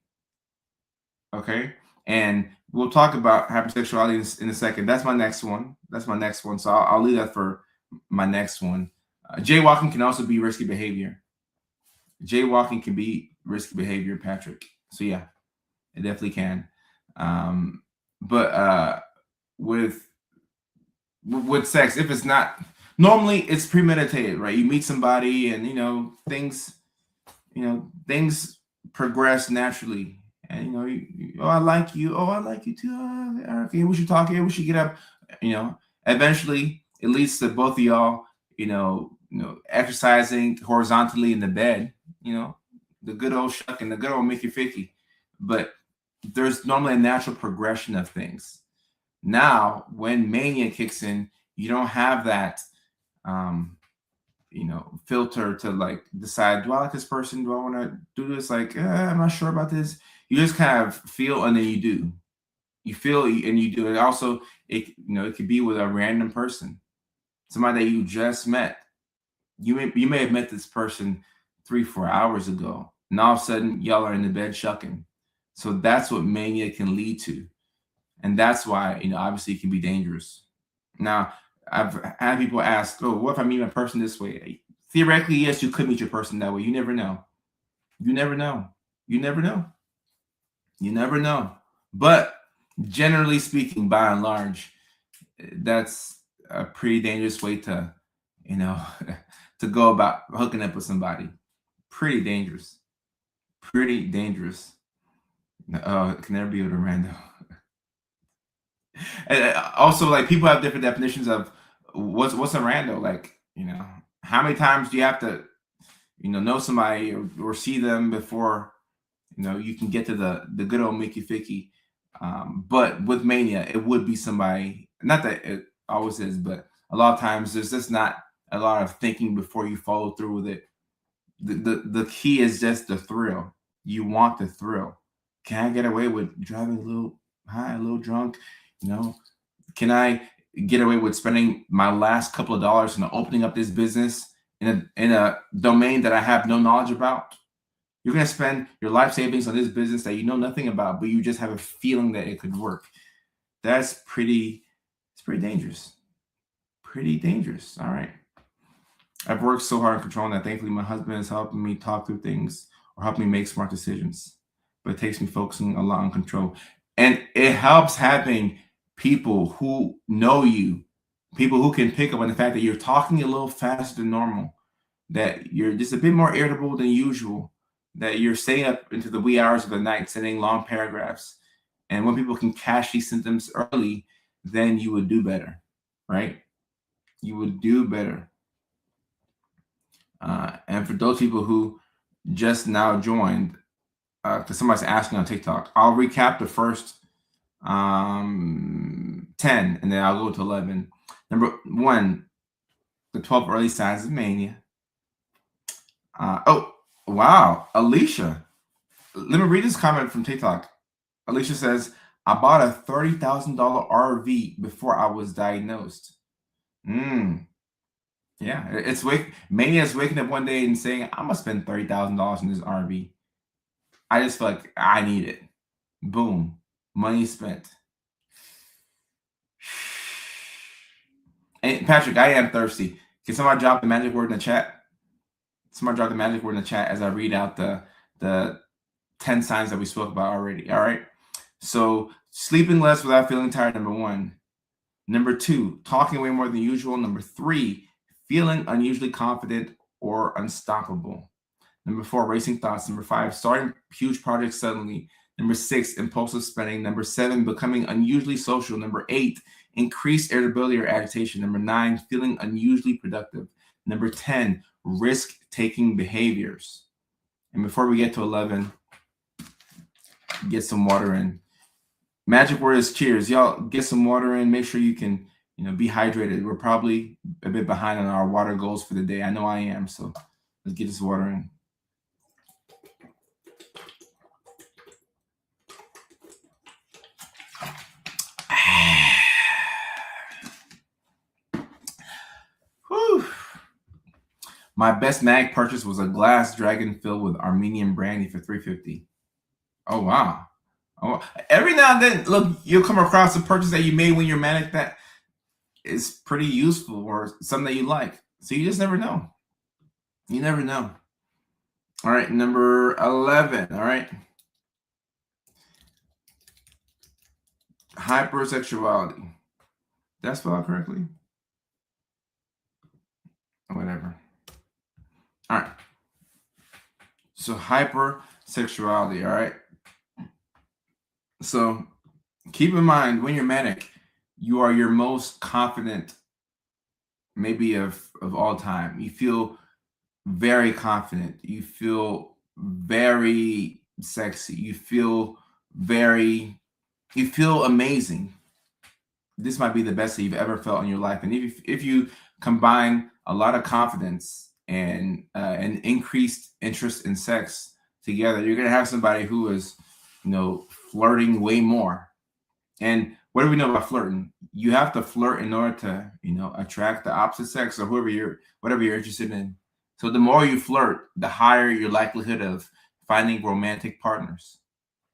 Okay. And we'll talk about hypersexuality in a second. That's my next one. So I'll leave that for my next one. Jaywalking can also be risky behavior. Jaywalking can be risky behavior, Patrick. So yeah, it definitely can. But with sex, if it's not, normally it's premeditated, right? You meet somebody and things progress naturally. And oh, I like you. Oh, I like you too. Oh, okay, we should talk here. We should get up. Eventually it leads to both of y'all, exercising horizontally in the bed. The good old shuck and the good old Mickey Ficky. But there's normally a natural progression of things. Now, when mania kicks in, you don't have that, filter to like decide, do I like this person? Do I want to do this? Like, I'm not sure about this. You just kind of feel and then you do. You feel and you do. And also, it could be with a random person, somebody that you just met. You may have met this person 3-4 hours ago, and all of a sudden y'all are in the bed shucking. So that's what mania can lead to. And that's why, obviously it can be dangerous. Now, I've had people ask, oh, what if I meet my person this way? Theoretically, yes, you could meet your person that way. You never know. You never know. You never know. You never know. But generally speaking, by and large, that's a pretty dangerous way to, to go about hooking up with somebody. Pretty dangerous. Pretty dangerous. It can never be with a rando. And also, like, people have different definitions of what's a rando. Like, how many times do you have to, know somebody or see them before, you can get to the good old Mickey Ficky. But with mania, it would be somebody. Not that it always is, but a lot of times there's just not a lot of thinking before you follow through with it. The key is just the thrill. You want the thrill. Can I get away with driving a little high, a little drunk? Can I get away with spending my last couple of dollars and opening up this business in a domain that I have no knowledge about? You're going to spend your life savings on this business that you know nothing about, but you just have a feeling that it could work. It's pretty dangerous. Pretty dangerous. All right. I've worked so hard on controlling that. Thankfully, my husband is helping me talk through things or helping me make smart decisions. But it takes me focusing a lot on control. And it helps having people who know you, people who can pick up on the fact that you're talking a little faster than normal, that you're just a bit more irritable than usual, that you're staying up into the wee hours of the night, sending long paragraphs. And when people can catch these symptoms early, then you would do better, right? You would do better. And for those people who just now joined, because somebody's asking on TikTok, I'll recap the first 10 and then I'll go to 11. Number 1, the 12 early signs of mania. Oh, wow. Alicia. Let me read this comment from TikTok. Alicia says, I bought a $30,000 RV before I was diagnosed. Yeah, Mania is waking up one day and saying, I'm going to spend $30,000 in this RV. I just feel like I need it. Boom. Money spent. And Patrick, I am thirsty. Can somebody drop the magic word in the chat? Somebody drop the magic word in the chat as I read out the 10 signs that we spoke about already. All right. So sleeping less without feeling tired, number 1. Number 2, talking way more than usual. Number 3, feeling unusually confident or unstoppable. Number 4, racing thoughts. Number 5, starting huge projects suddenly. Number 6, impulsive spending. Number 7, becoming unusually social. Number 8, increased irritability or agitation. Number 9, feeling unusually productive. Number 10, risk-taking behaviors. And before we get to 11, get some water in. Magic word is cheers. Y'all get some water in. Make sure you can, be hydrated. We're probably a bit behind on our water goals for the day. I know I am. So let's get this water in. Whew. My best mag purchase was a glass dragon filled with Armenian brandy for $3.50. Oh wow. Oh, every now and then, look, you'll come across a purchase that you made when you're manic that is pretty useful or something that you like. So you just never know. You never know. All right, number 11. All right. Hypersexuality. Did I spell it correctly? Whatever. All right. So hypersexuality. All right. So keep in mind when you're manic, you are your most confident, maybe of all time. You feel very confident. You feel very sexy. You feel amazing. This might be the best that you've ever felt in your life. And if you combine a lot of confidence and an increased interest in sex together, you're gonna have somebody who is, flirting way more. And what do we know about flirting? You have to flirt in order to, attract the opposite sex or whatever you're interested in. So the more you flirt, the higher your likelihood of finding romantic partners.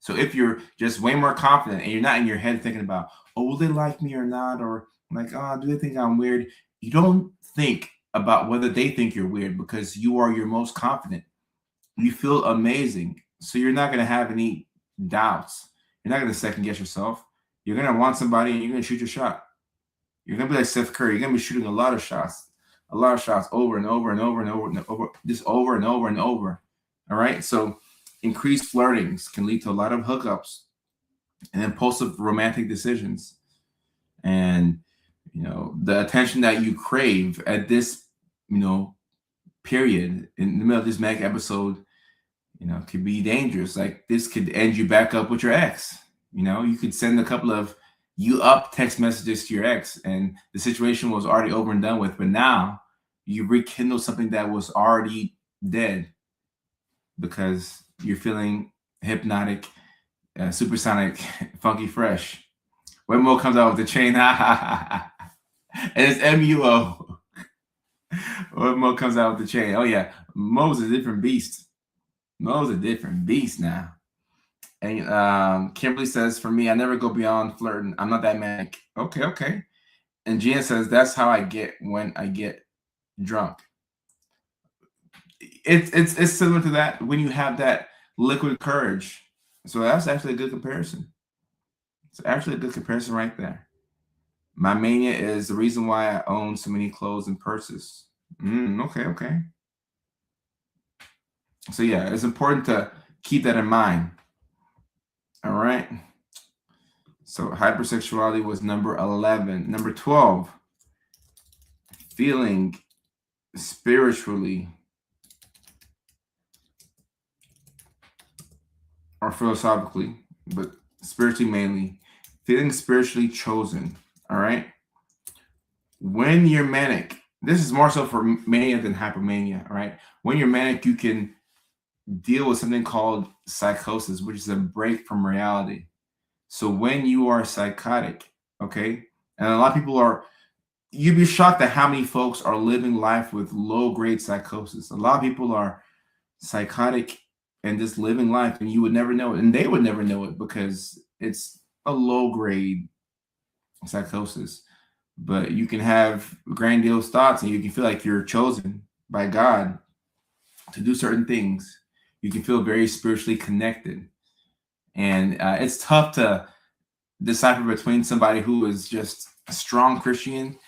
So if you're just way more confident and you're not in your head thinking about, oh, will they like me or not? Or like, oh, do they think I'm weird? You don't think about whether they think you're weird because you are your most confident. You feel amazing. So you're not going to have any doubts. You're not going to second guess yourself. You're going to want somebody and you're going to shoot your shot. You're going to be like Steph Curry. You're going to be shooting a lot of shots over and over and over and over and over, just over and over and over. All right. So increased flirtings can lead to a lot of hookups and impulsive romantic decisions. And, the attention that you crave at this, period in the middle of this mag episode, could be dangerous. Like this could end you back up with your ex. You could send a couple of you up text messages to your ex and the situation was already over and done with. But now you rekindle something that was already dead because you're feeling hypnotic, supersonic, funky fresh. When Mo comes out with the chain, and it's MUO. When Mo comes out with the chain, oh yeah, Mo's a different beast. Mo's a different beast now. And Kimberly says, for me, I never go beyond flirting. I'm not that manic. Okay. And Gina says, that's how I get when I get drunk. It's similar to that when you have that liquid courage. So that's actually a good comparison. It's actually a good comparison right there. My mania is the reason why I own so many clothes and purses. Okay. So yeah, it's important to keep that in mind. All right. So hypersexuality was number 11. Number 12, feeling spiritually or philosophically, but spiritually mainly, feeling spiritually chosen. All right. When you're manic, this is more so for mania than hypomania. All right. When you're manic, you can deal with something called psychosis, which is a break from reality. So when you are psychotic, okay, and a lot of people you'd be shocked at how many folks are living life with low-grade psychosis. A lot of people are psychotic and just living life, and you would never know it, and they would never know it because it's a low-grade psychosis. but you can have grandiose thoughts and you can feel like you're chosen by God to do certain things. You can feel very spiritually connected. And it's tough to decipher between somebody who is just a strong Christian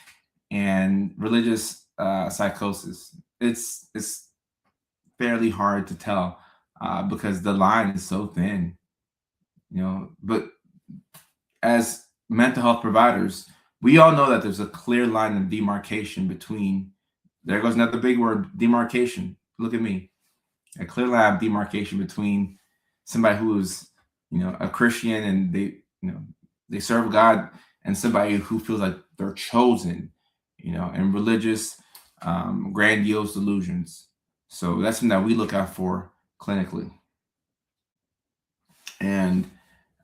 and religious psychosis. It's fairly hard to tell because the line is so thin, you know. But as mental health providers, we all know that there's a clear line of demarcation between. There goes another big word, demarcation. Look at me, a clear line of demarcation between somebody who is, you know, a Christian and you know, they serve God, and somebody who feels like they're chosen, you know, and religious, grandiose delusions. So that's something that we look out for clinically. And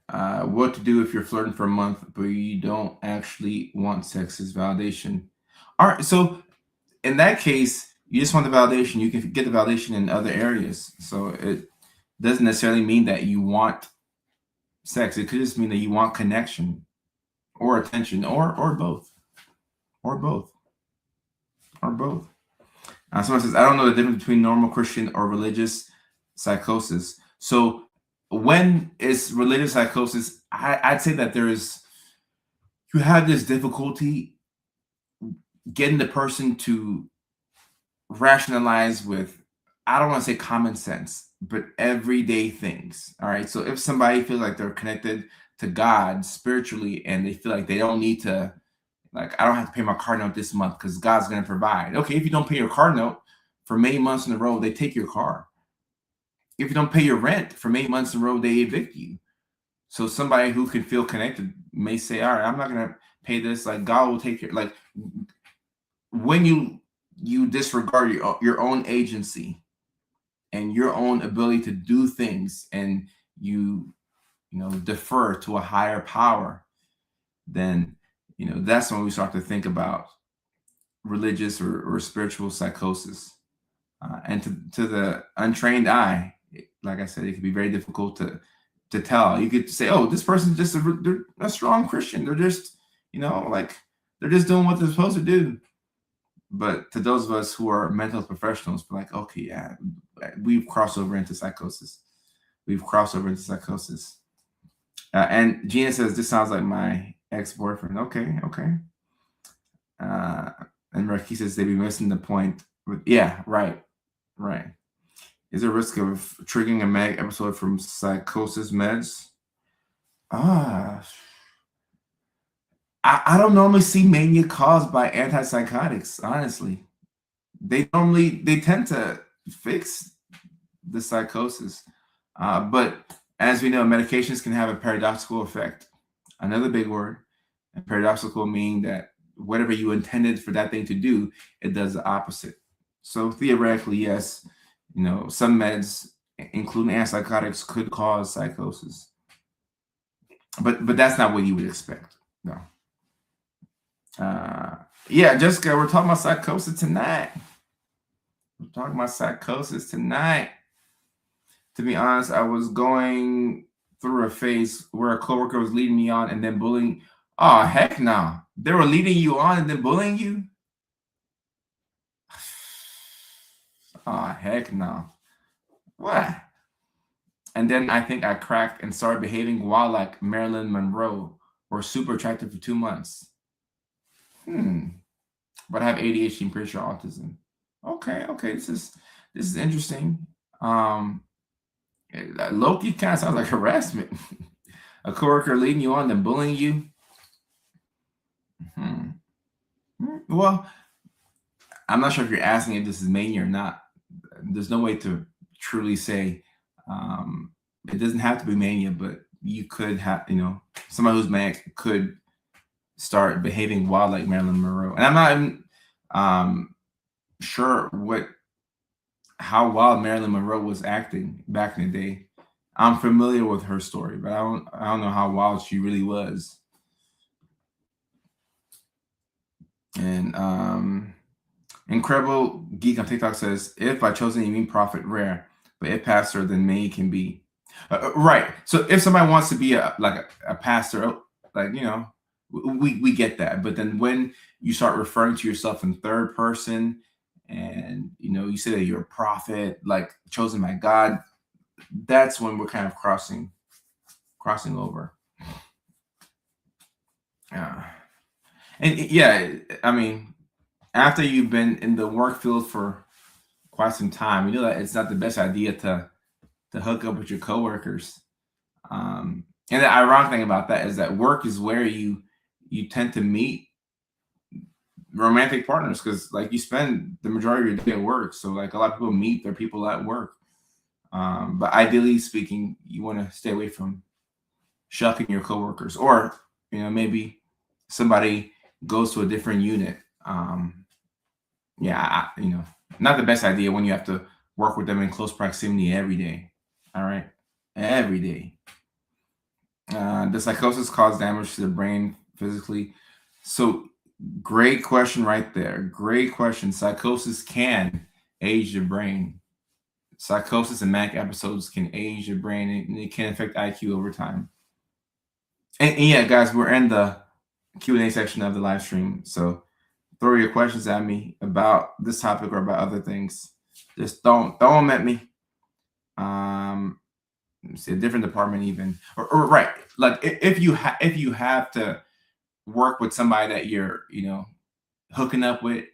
what to do if you're flirting for a month but you don't actually want sex is validation. All right, so in that case, you just want the validation. You can get the validation in other areas. So it doesn't necessarily mean that you want sex. It could just mean that you want connection or attention or both, or both, or both. Someone says, I don't know the difference between normal Christian or religious psychosis. So when it's religious psychosis, I'd say that you have this difficulty getting the person to rationalize with, I don't want to say common sense, but everyday things. All right. So if somebody feels like they're connected to God spiritually and they feel like they don't need to, like, I don't have to pay my car note this month because God's going to provide. Okay. If you don't pay your car note for many months in a row, they take your car. If you don't pay your rent for many months in a row, they evict you. So somebody who can feel connected may say, all right, I'm not going to pay this. Like, God will take care. Like, when you disregard your own agency and your own ability to do things, and you know, defer to a higher power, then, you know, that's when we start to think about religious or spiritual psychosis. And to the untrained eye, like I said, it can be very difficult to tell. You could say, oh, this person's just they're a strong Christian. They're just, you know, like, they're just doing what they're supposed to do. But to those of us who are mental health professionals, we're like, okay, yeah, we've crossed over into psychosis. We've crossed over into psychosis. And Gina says, this sounds like my ex-boyfriend. Okay, okay. And Ricky says they'd be missing the point. Yeah, right, right. Is there a risk of triggering a mag episode from psychosis meds? Ah, I don't normally see mania caused by antipsychotics, honestly. They tend to fix the psychosis. But as we know, medications can have a paradoxical effect. Another big word. And paradoxical meaning that whatever you intended for that thing to do, it does the opposite. So theoretically, yes, you know, some meds, including antipsychotics, could cause psychosis. But that's not what you would expect. No. Yeah, Jessica, we're talking about psychosis tonight. We're talking about psychosis tonight. To be honest, I was going through a phase where a coworker was leading me on and then bullying. Oh, heck no. They were leading you on and then bullying you? Oh, heck no. What? And then I think I cracked and started behaving wild like Marilyn Monroe, or super attractive for 2 months. But I have ADHD and pretty sure autism. Okay, this is interesting. Loki kind of sounds like harassment. A coworker leading you on, then bullying you. Well, I'm not sure if you're asking if this is mania or not. There's no way to truly say. It doesn't have to be mania, but you could have, you know, somebody who's manic could start behaving wild like Marilyn Monroe. And I'm not even sure how wild Marilyn Monroe was acting back in the day. I'm familiar with her story, but I don't know how wild she really was. And Incredible Geek on TikTok says, if by chosen you mean prophet, rare, but if pastor, then many can be. Right. So if somebody wants to be a pastor, like, you know, we get that. But then when you start referring to yourself in third person, and you say that you're a prophet, like chosen by God, that's when we're kind of crossing over. And yeah, I mean, after you've been in the work field for quite some time, you know that it's not the best idea to hook up with your coworkers. And the ironic thing about that is that work is where you tend to meet romantic partners, because like you spend the majority of your day at work. So like a lot of people meet their people at work. But ideally speaking, you want to stay away from shucking your coworkers, or maybe somebody goes to a different unit. Yeah, not the best idea when you have to work with them in close proximity every day. All right, every day. Does psychosis cause damage to the brain physically? So, great question right there. Great question. Psychosis can age the brain. Psychosis and manic episodes can age your brain, and it can affect IQ over time. And yeah, guys, we're in the Q&A section of the live stream. So throw your questions at me about this topic or about other things. Just don't them at me. See, a different department even, or right, like if you have to work with somebody that you're hooking up with,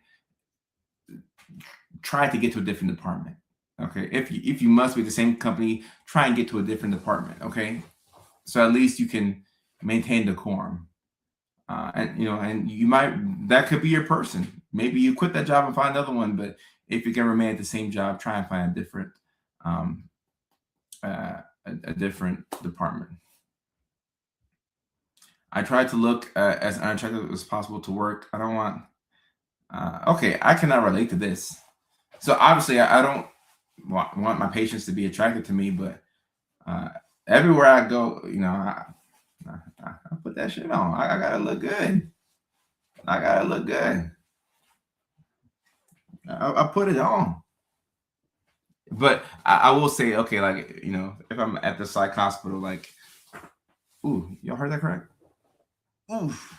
try to get to a different department. Okay, if you must be the same company, try and get to a different department. Okay, so at least you can maintain decorum. And you might, that could be your person. Maybe you quit that job and find another one. But if you can remain at the same job, try and find a different a different department. I tried to look as unattractive as possible to work. I don't want. Okay, I cannot relate to this. So obviously, I don't want my patients to be attracted to me, but everywhere I go, I put that shit on. I gotta look good. I gotta look good. I put it on. But I will say, okay, like if I'm at the psych hospital, like, ooh, y'all heard that correct? Oof.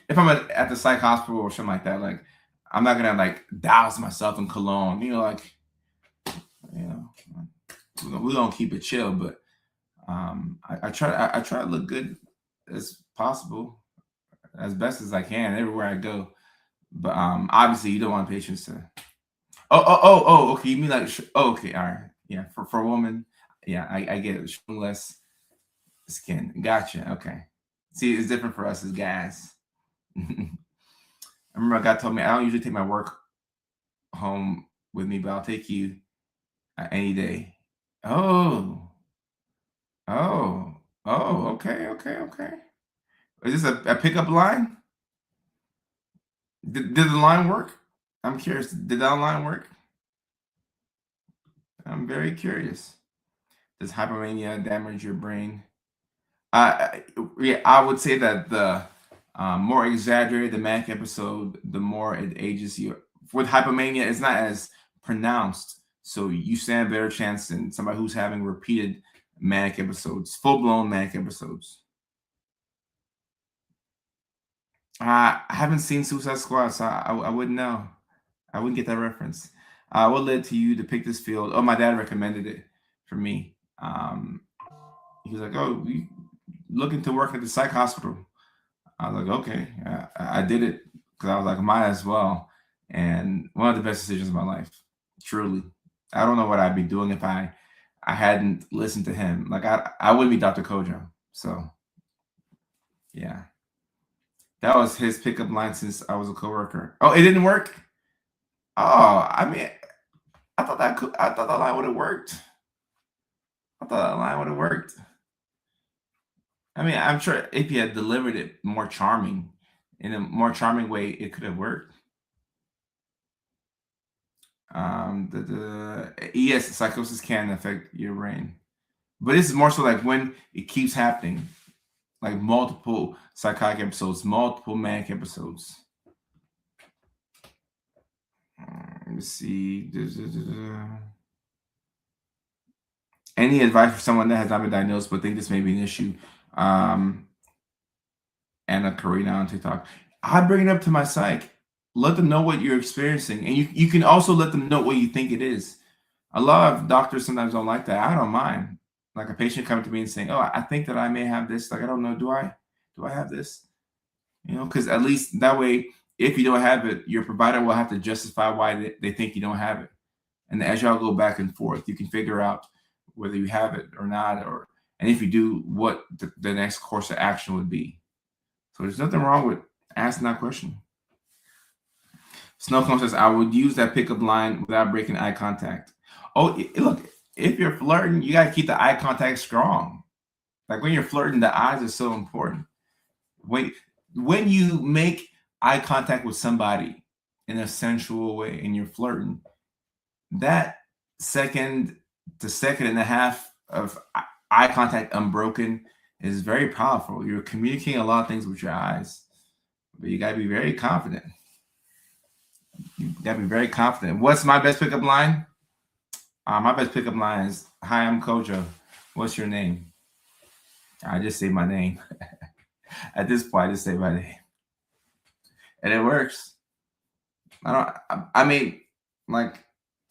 If I'm at the psych hospital or something like that, like I'm not gonna like douse myself in cologne. Like you know, we're gonna keep it chill. But I try to look good as possible, as best as I can everywhere I go. But obviously you don't want patients to. Oh. Okay, you mean like? Okay, all right. Yeah, for a woman, yeah, I get it. Showing less skin. Gotcha. Okay. See, it's different for us as guys. I remember a guy told me I don't usually take my work home with me, but I'll take you any day. Oh, oh. Okay. Is this a pickup line? Did the line work? I'm curious. Did that line work? I'm very curious. Does hypomania damage your brain? Yeah, I would say that the more exaggerated the manic episode, the more it ages you. With hypomania, it's not as pronounced, so you stand a better chance than somebody who's having repeated manic episodes, full blown manic episodes. I haven't seen Suicide Squad, so I wouldn't know. I wouldn't get that reference. What led to you to pick this field? Oh, my dad recommended it for me. He was like, "Oh, you looking to work at the psych hospital?" I was like, "Okay." I did it because I was like, "Might as well." And one of the best decisions of my life, truly. I don't know what I'd be doing if I hadn't listened to him. Like I wouldn't be Dr. Kojo. So yeah, that was his pickup line since I was a coworker. Oh, it didn't work. Oh, I mean, I thought that line would have worked. I thought that line would have worked. I mean, I'm sure if he had delivered it more charming, in a more charming way, it could have worked. Yes, psychosis can affect your brain, but this is more so like when it keeps happening, like multiple psychotic episodes, multiple manic episodes. Let me see. Any advice for someone that has not been diagnosed but think this may be an issue? Um, Anna Karina on TikTok. I bring it up to my psych. Let them know what you're experiencing, and you can also let them know what you think it is. A lot of doctors sometimes don't like that. I don't mind. Like a patient coming to me and saying, "Oh, I think that I may have this." Like, I don't know. Do I have this? You know, because at least that way, if you don't have it, your provider will have to justify why they think you don't have it. And as y'all go back and forth, you can figure out whether you have it or not, or and if you do, what the next course of action would be. So there's nothing wrong with asking that question. Snowcone says, I would use that pickup line without breaking eye contact. Oh, look, if you're flirting, you got to keep the eye contact strong. Like when you're flirting, the eyes are so important. When you make eye contact with somebody in a sensual way and you're flirting, that second to second and a half of eye contact unbroken is very powerful. You're communicating a lot of things with your eyes, but you got to be very confident. You got to be very confident. What's my best pickup line? My best pickup line is, "Hi, I'm Kojo. What's your name?" I just say my name. At this point, I just say my name, and it works. I mean, like,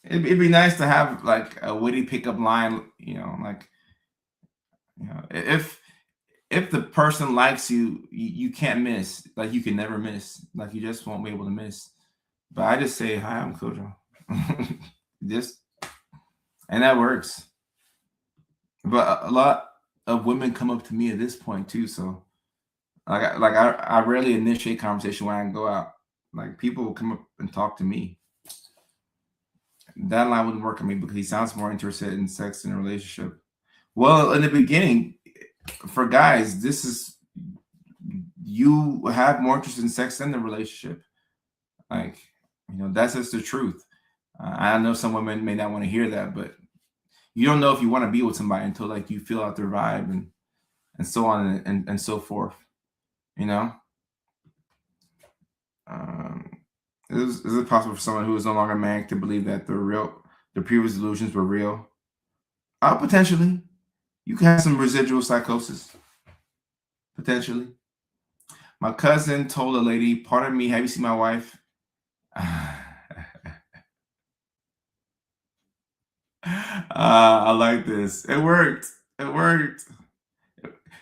it'd be nice to have like a witty pickup line. Like, if the person likes you, you can't miss. Like, you can never miss. Like, you just won't be able to miss. But I just say, "Hi, I'm Kojo." And that works. But a lot of women come up to me at this point too. So I rarely initiate conversation when I go out. Like, people will come up and talk to me. That line wouldn't work on me because he sounds more interested in sex than a relationship. Well, in the beginning, for guys, this is, you have more interest in sex than the relationship. Like, that's just the truth. I know some women may not want to hear that, but you don't know if you want to be with somebody until like you feel out their vibe and so on and so forth. Is it possible for someone who is no longer married to believe that the previous delusions were real? Potentially. You can have some residual psychosis. Potentially. My cousin told a lady, "Pardon me, have you seen my wife?" I like this. It worked. It worked.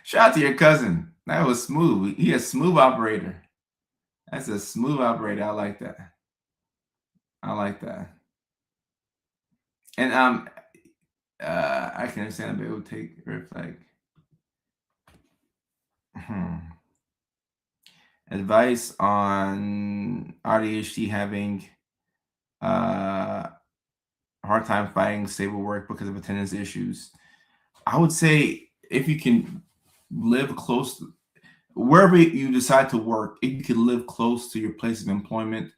Shout out to your cousin. That was smooth. He a smooth operator. That's a smooth operator. I like that. I like that. And I can understand that it would take red flag. Advice on ADHD having hard time finding stable work because of attendance issues. I would say if you can live close, wherever you decide to work, if you can live close to your place of employment,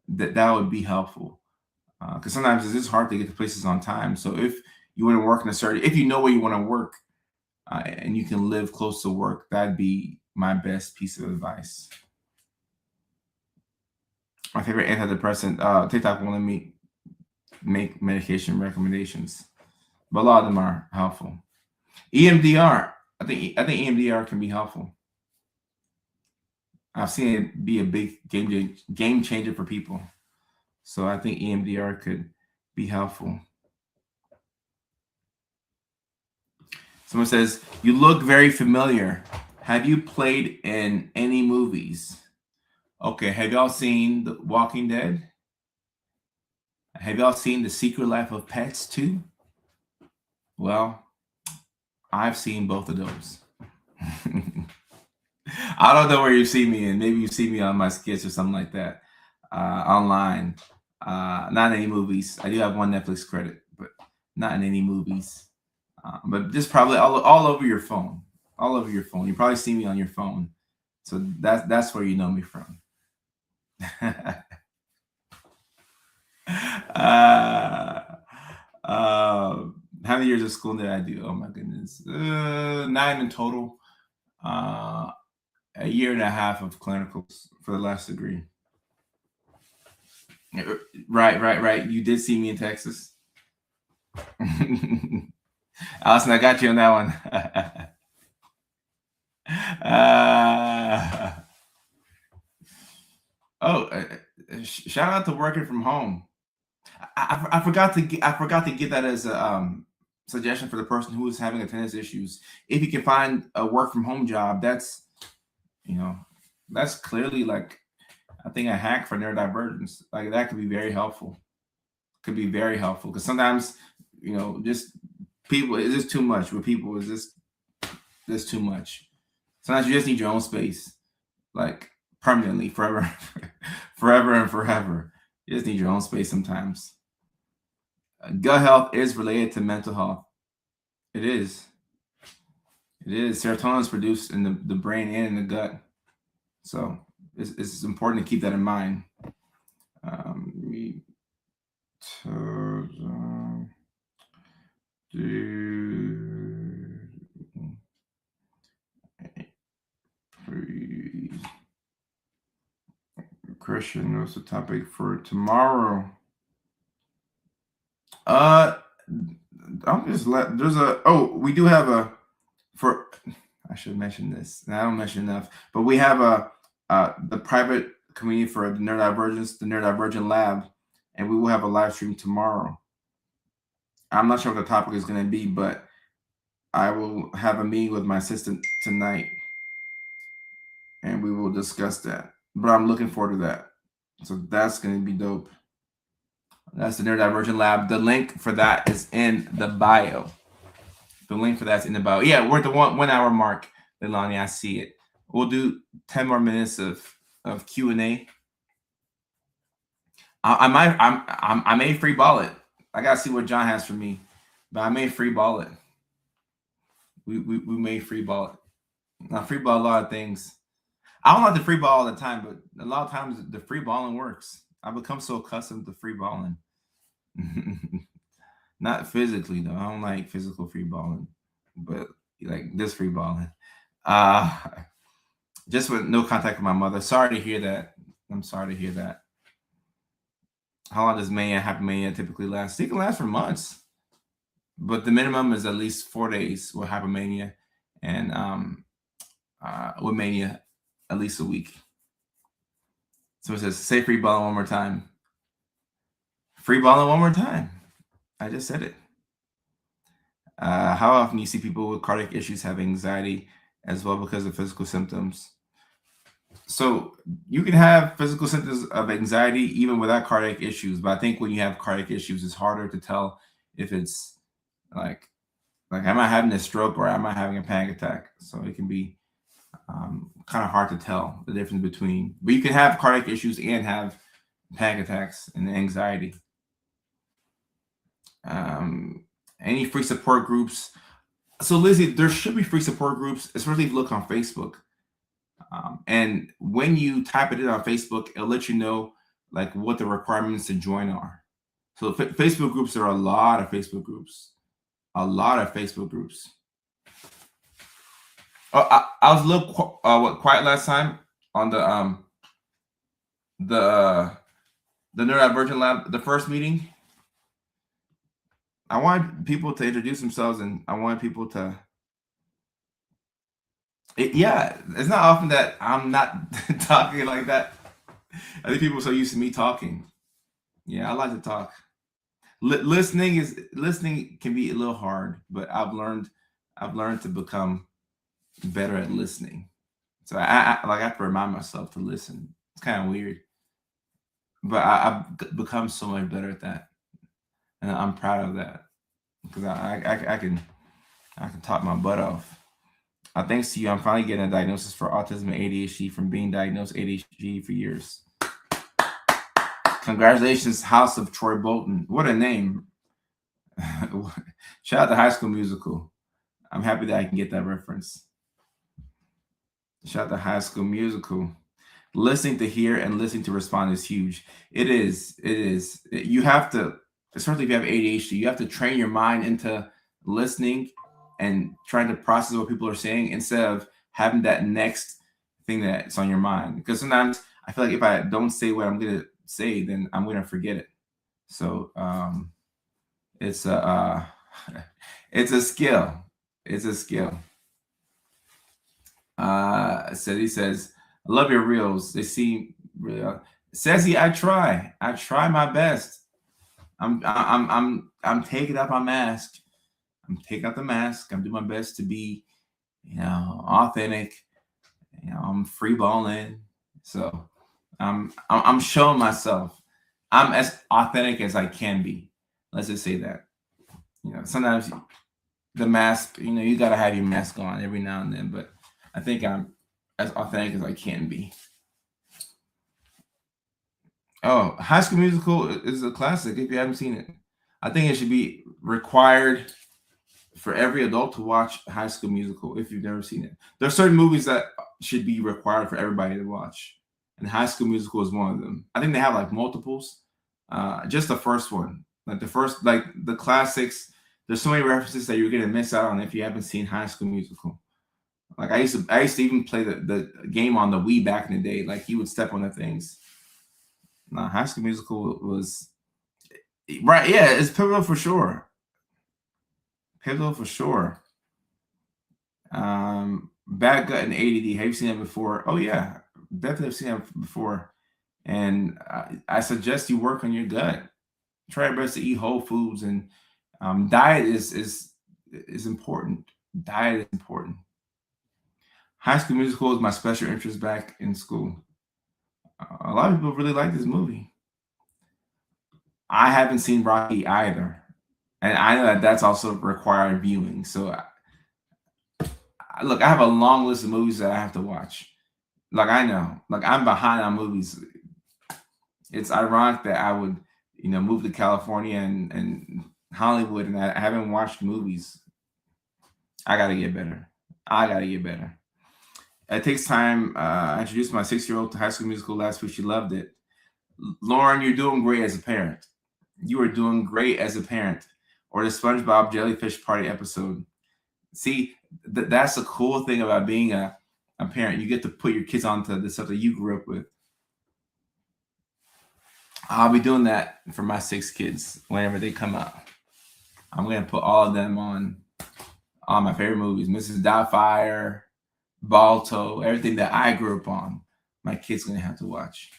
that would be helpful. Because sometimes it's just hard to get to places on time. So if you want to work in a certain, if you know where you want to work, and you can live close to work, that'd be my best piece of advice. My favorite antidepressant, TikTok won't let me make medication recommendations, but a lot of them are helpful. EMDR, I think EMDR can be helpful. I've seen it be a big game changer for people. So I think EMDR could be helpful. Someone says, "You look very familiar. Have you played in any movies?" Okay, have y'all seen The Walking Dead? Have y'all seen The Secret Life of Pets 2? Well, I've seen both of those. I don't know where you see me in. Maybe you see me on my skits or something like that online. Not in any movies. I do have one Netflix credit, but not in any movies. But just probably all over your phone. All over your phone. You probably see me on your phone. So that's where you know me from. How many years of school did I do? Oh my goodness. 9 in total. A year and a half of clinicals for the last degree. Right. You did see me in Texas. Allison, I got you on that one. Uh, shout out to working from home. I forgot to get that as a suggestion for the person who is having attendance issues. If you can find a work from home job, you know that's clearly like I think a hack for neurodivergence. Like that could be very helpful. Could be very helpful because sometimes just people it's just too much. With people, is just too much. Sometimes you just need your own space, like permanently, forever, forever and forever. You just need your own space sometimes. Gut health is related to mental health. It is. It is. Serotonin is produced in the brain and in the gut. So it's important to keep that in mind. We Christian knows the topic for tomorrow. I'll just let we do have I should mention this. I don't mention enough, but we have the private community for the Neurodivergent Lab, and we will have a live stream tomorrow. I'm not sure what the topic is going to be, but I will have a meeting with my assistant tonight, and we will discuss that. But I'm looking forward to that. So that's going to be dope. That's the Neurodivergent Lab. The link for that is in the bio. The link for that's in the bio. Yeah, we're at the 1 hour mark, Leilani. I see it. We'll do 10 more minutes of Q&A. I may free ball it. I gotta see what John has for me, but I may free ball it. We may free ball it. I free ball a lot of things. I don't like to free ball all the time, but a lot of times the free balling works. I've become so accustomed to free balling. Not physically though. I don't like physical free balling, but like this free balling. Just with no contact with my mother. Sorry to hear that. I'm sorry to hear that. How long does Happy Mania typically last? It can last for months, but the minimum is at least 4 days with Happy Mania, and with Mania, at least a week. So it says, say free balling one more time. Free balling one more time. I just said it. How often do you see people with cardiac issues have anxiety as well because of physical symptoms? So you can have physical symptoms of anxiety even without cardiac issues, but I think when you have cardiac issues, it's harder to tell if it's like am I having a stroke or am I having a panic attack? So it can be kind of hard to tell the difference between. But you can have cardiac issues and have panic attacks and anxiety. Any free support groups? So Lizzie, there should be free support groups, especially if you look on Facebook. And when you type it in on Facebook, it'll let you know like what the requirements to join are. So Facebook groups, there are a lot of Facebook groups. A lot of Facebook groups. I was a little quiet last time on the Neurodivergent Lab, the first meeting. I want people to introduce themselves, and I want people to. Yeah, it's not often that I'm not talking like that. I think people are so used to me talking. Yeah, I like to talk. Listening can be a little hard, but I've learned to become better at listening. So I have to remind myself to listen. It's kind of weird, but I've become so much better at that, and I'm proud of that because I can talk my butt off. Thanks to you, I'm finally getting a diagnosis for autism and ADHD from being diagnosed ADHD for years. Congratulations, House of Troy Bolton. What a name. Shout out to High School Musical. I'm happy that I can get that reference. Shout out to High School Musical. Listening to hear and listening to respond is huge. It is. You have to, especially if you have ADHD, you have to train your mind into listening and trying to process what people are saying instead of having that next thing that's on your mind. Because sometimes I feel like if I don't say what I'm going to say, then I'm going to forget it. So it's a skill. It's a skill. Said he says, I love your reels. They seem real. Says he, I try. I try my best. I'm taking off my mask. I'm taking off the mask. I'm doing my best to be, authentic. I'm free balling. So I'm showing myself. I'm as authentic as I can be. Let's just say that. Sometimes the mask, you gotta have your mask on every now and then, but I think I'm as authentic as I can be. Oh, High School Musical is a classic if you haven't seen it. I think it should be required for every adult to watch High School Musical if you've never seen it. There are certain movies that should be required for everybody to watch, and High School Musical is one of them. I think they have like multiples. Just the first one, like the classics. There's so many references that you're gonna miss out on if you haven't seen High School Musical. Like I used to even play the game on the Wii back in the day. Like you would step on the things. No, High School Musical was right. Yeah, it's pivotal for sure. Pivotal for sure. Bad Gut and ADD. Have you seen it before? Oh yeah, definitely have seen it before. And I suggest you work on your gut. Try your best to eat whole foods, and diet is important. Diet is important. High School Musical is my special interest back in school. A lot of people really like this movie. I haven't seen Rocky either, and I know that that's also required viewing. So, look, I have a long list of movies that I have to watch. Like I know, like I'm behind on movies. It's ironic that I would, move to California and Hollywood, and I haven't watched movies. I gotta get better. I gotta get better. It takes time. I introduced my 6-year-old to High School Musical last week. She loved it. Lauren, you're doing great as a parent. You are doing great as a parent. Or the SpongeBob Jellyfish Party episode. See, that's the cool thing about being a parent. You get to put your kids onto the stuff that you grew up with. I'll be doing that for my 6 kids whenever they come out. I'm gonna put all of them on all my favorite movies: Mrs. Doubtfire, Balto, everything that I grew up on. My kids gonna have to watch.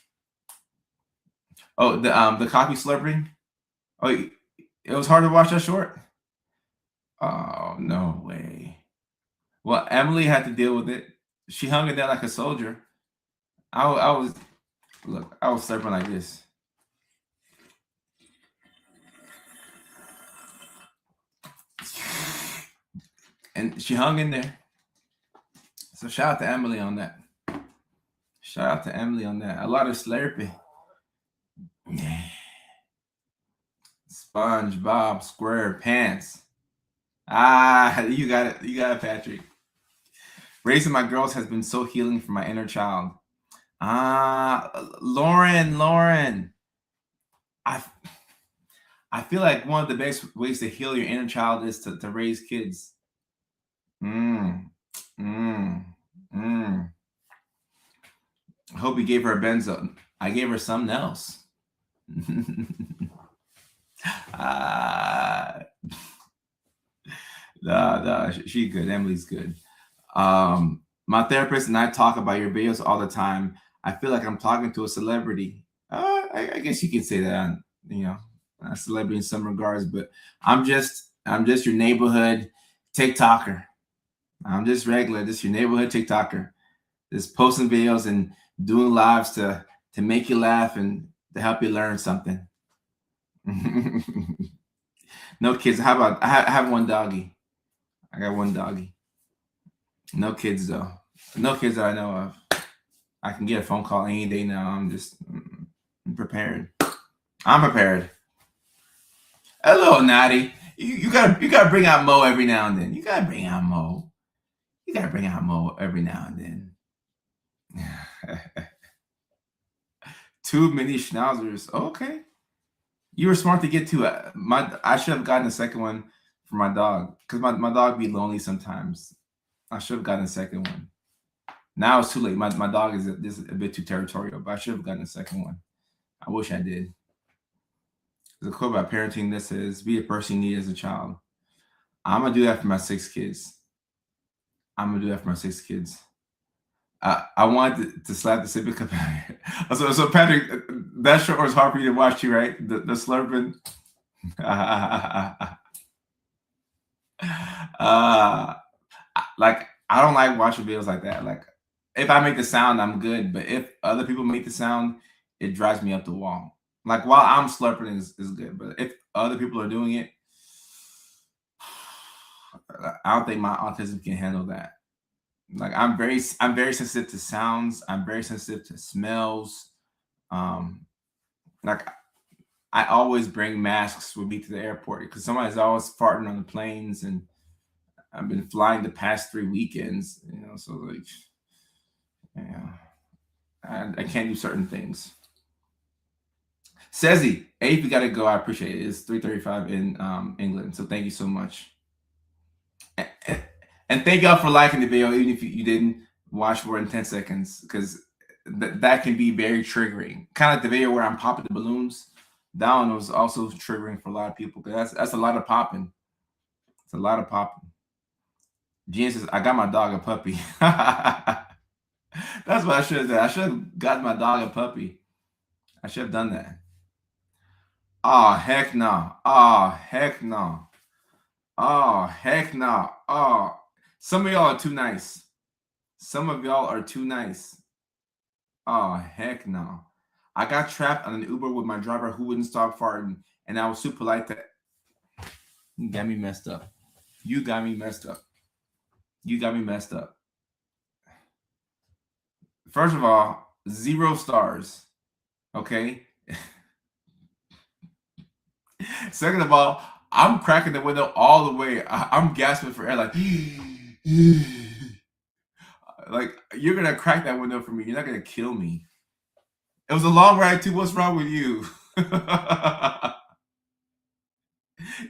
Oh, the coffee slurping. Oh, it was hard to watch that short. Oh no way. Well, Emily had to deal with it. She hung in there like a soldier. I was look. I was slurping like this. And she hung in there. So shout out to Emily on that. Shout out to Emily on that. A lot of slurping. SpongeBob SquarePants. You got it. You got it, Patrick. Raising my girls has been so healing for my inner child. Lauren. I feel like one of the best ways to heal your inner child is to raise kids. Mm. I hope you gave her a benzo. I gave her something else. No, she's good. Emily's good. My therapist and I talk about your videos all the time. I feel like I'm talking to a celebrity. I guess you can say that, a celebrity in some regards, but I'm just your neighborhood TikToker. I'm just regular, just your neighborhood TikToker, just posting videos and doing lives to make you laugh and to help you learn something. No kids. How about I have one doggy? I got one doggy. No kids though. No kids that I know of. I can get a phone call any day now. I'm just prepared. I'm prepared. Hello, Natty. You gotta bring out Mo every now and then. You gotta bring out Mo. You gotta bring out Mo every now and then. Too many schnauzers. Okay. You were smart to get two. I should have gotten a second one for my dog because my dog be lonely sometimes. I should have gotten a second one. Now it's too late. My dog is a bit too territorial, but I should have gotten a second one. I wish I did. There's a quote about parenting that says, "Be a person you need as a child." I'm gonna do that for my 6 kids. I'm gonna do that for my 6 kids. I wanted to slap the sip because so Patrick, that show was hard for you to watch too, right? The slurping. uh, like I don't like watching videos like that. Like if I make the sound, I'm good. But if other people make the sound, it drives me up the wall. Like while I'm slurping is good, but if other people are doing it, I don't think my autism can handle that. Like I'm very sensitive to sounds. I'm very sensitive to smells. Um, like I always bring masks with me to the airport because somebody's always farting on the planes, and I've been flying the past 3 weekends. So like, yeah, I can't do certain things. Says he, hey, if you gotta go, I appreciate it. It's 3:35 in England, so thank you so much. And thank y'all for liking the video, even if you didn't watch more than 10 seconds, because that can be very triggering. Kind of like the video where I'm popping the balloons. That one was also triggering for a lot of people because that's a lot of popping. It's a lot of popping. Gene says, I got my dog a puppy. That's what I should have done. I should have got my dog a puppy. I should have done that. Oh, heck no. Oh, heck no. Oh, heck no. Oh, some of y'all are too nice. Some of y'all are too nice. Oh, heck no. I got trapped on an Uber with my driver who wouldn't stop farting, and I was super polite that you got me messed up. You got me messed up. You got me messed up. First of all, 0 stars. Okay. Second of all, I'm cracking the window all the way. I'm gasping for air, like, like you're gonna crack that window for me. You're not gonna kill me. It was a long ride too. What's wrong with you?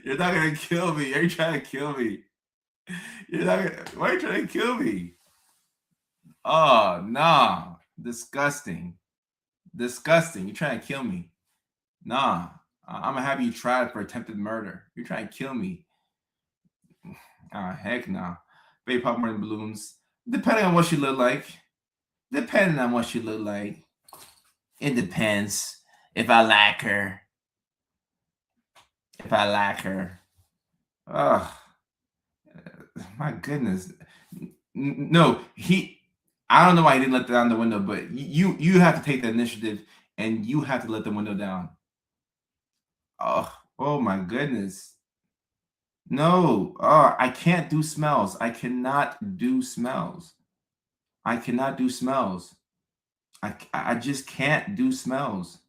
You're not gonna kill me. You're trying to kill me. You're not gonna. Why are you trying to kill me? Oh nah, disgusting, disgusting. You're trying to kill me. Nah, I'm gonna have you tried for attempted murder. You're trying to kill me. Ah, heck no. Baby pop more than balloons. Depending on what she look like. Depending on what she look like. It depends. If I like her. If I like her. Oh, my goodness. No, I don't know why he didn't let down the window, but you have to take the initiative and you have to let the window down. Oh my goodness. No, I can't do smells. I cannot do smells. I cannot do smells. I just can't do smells.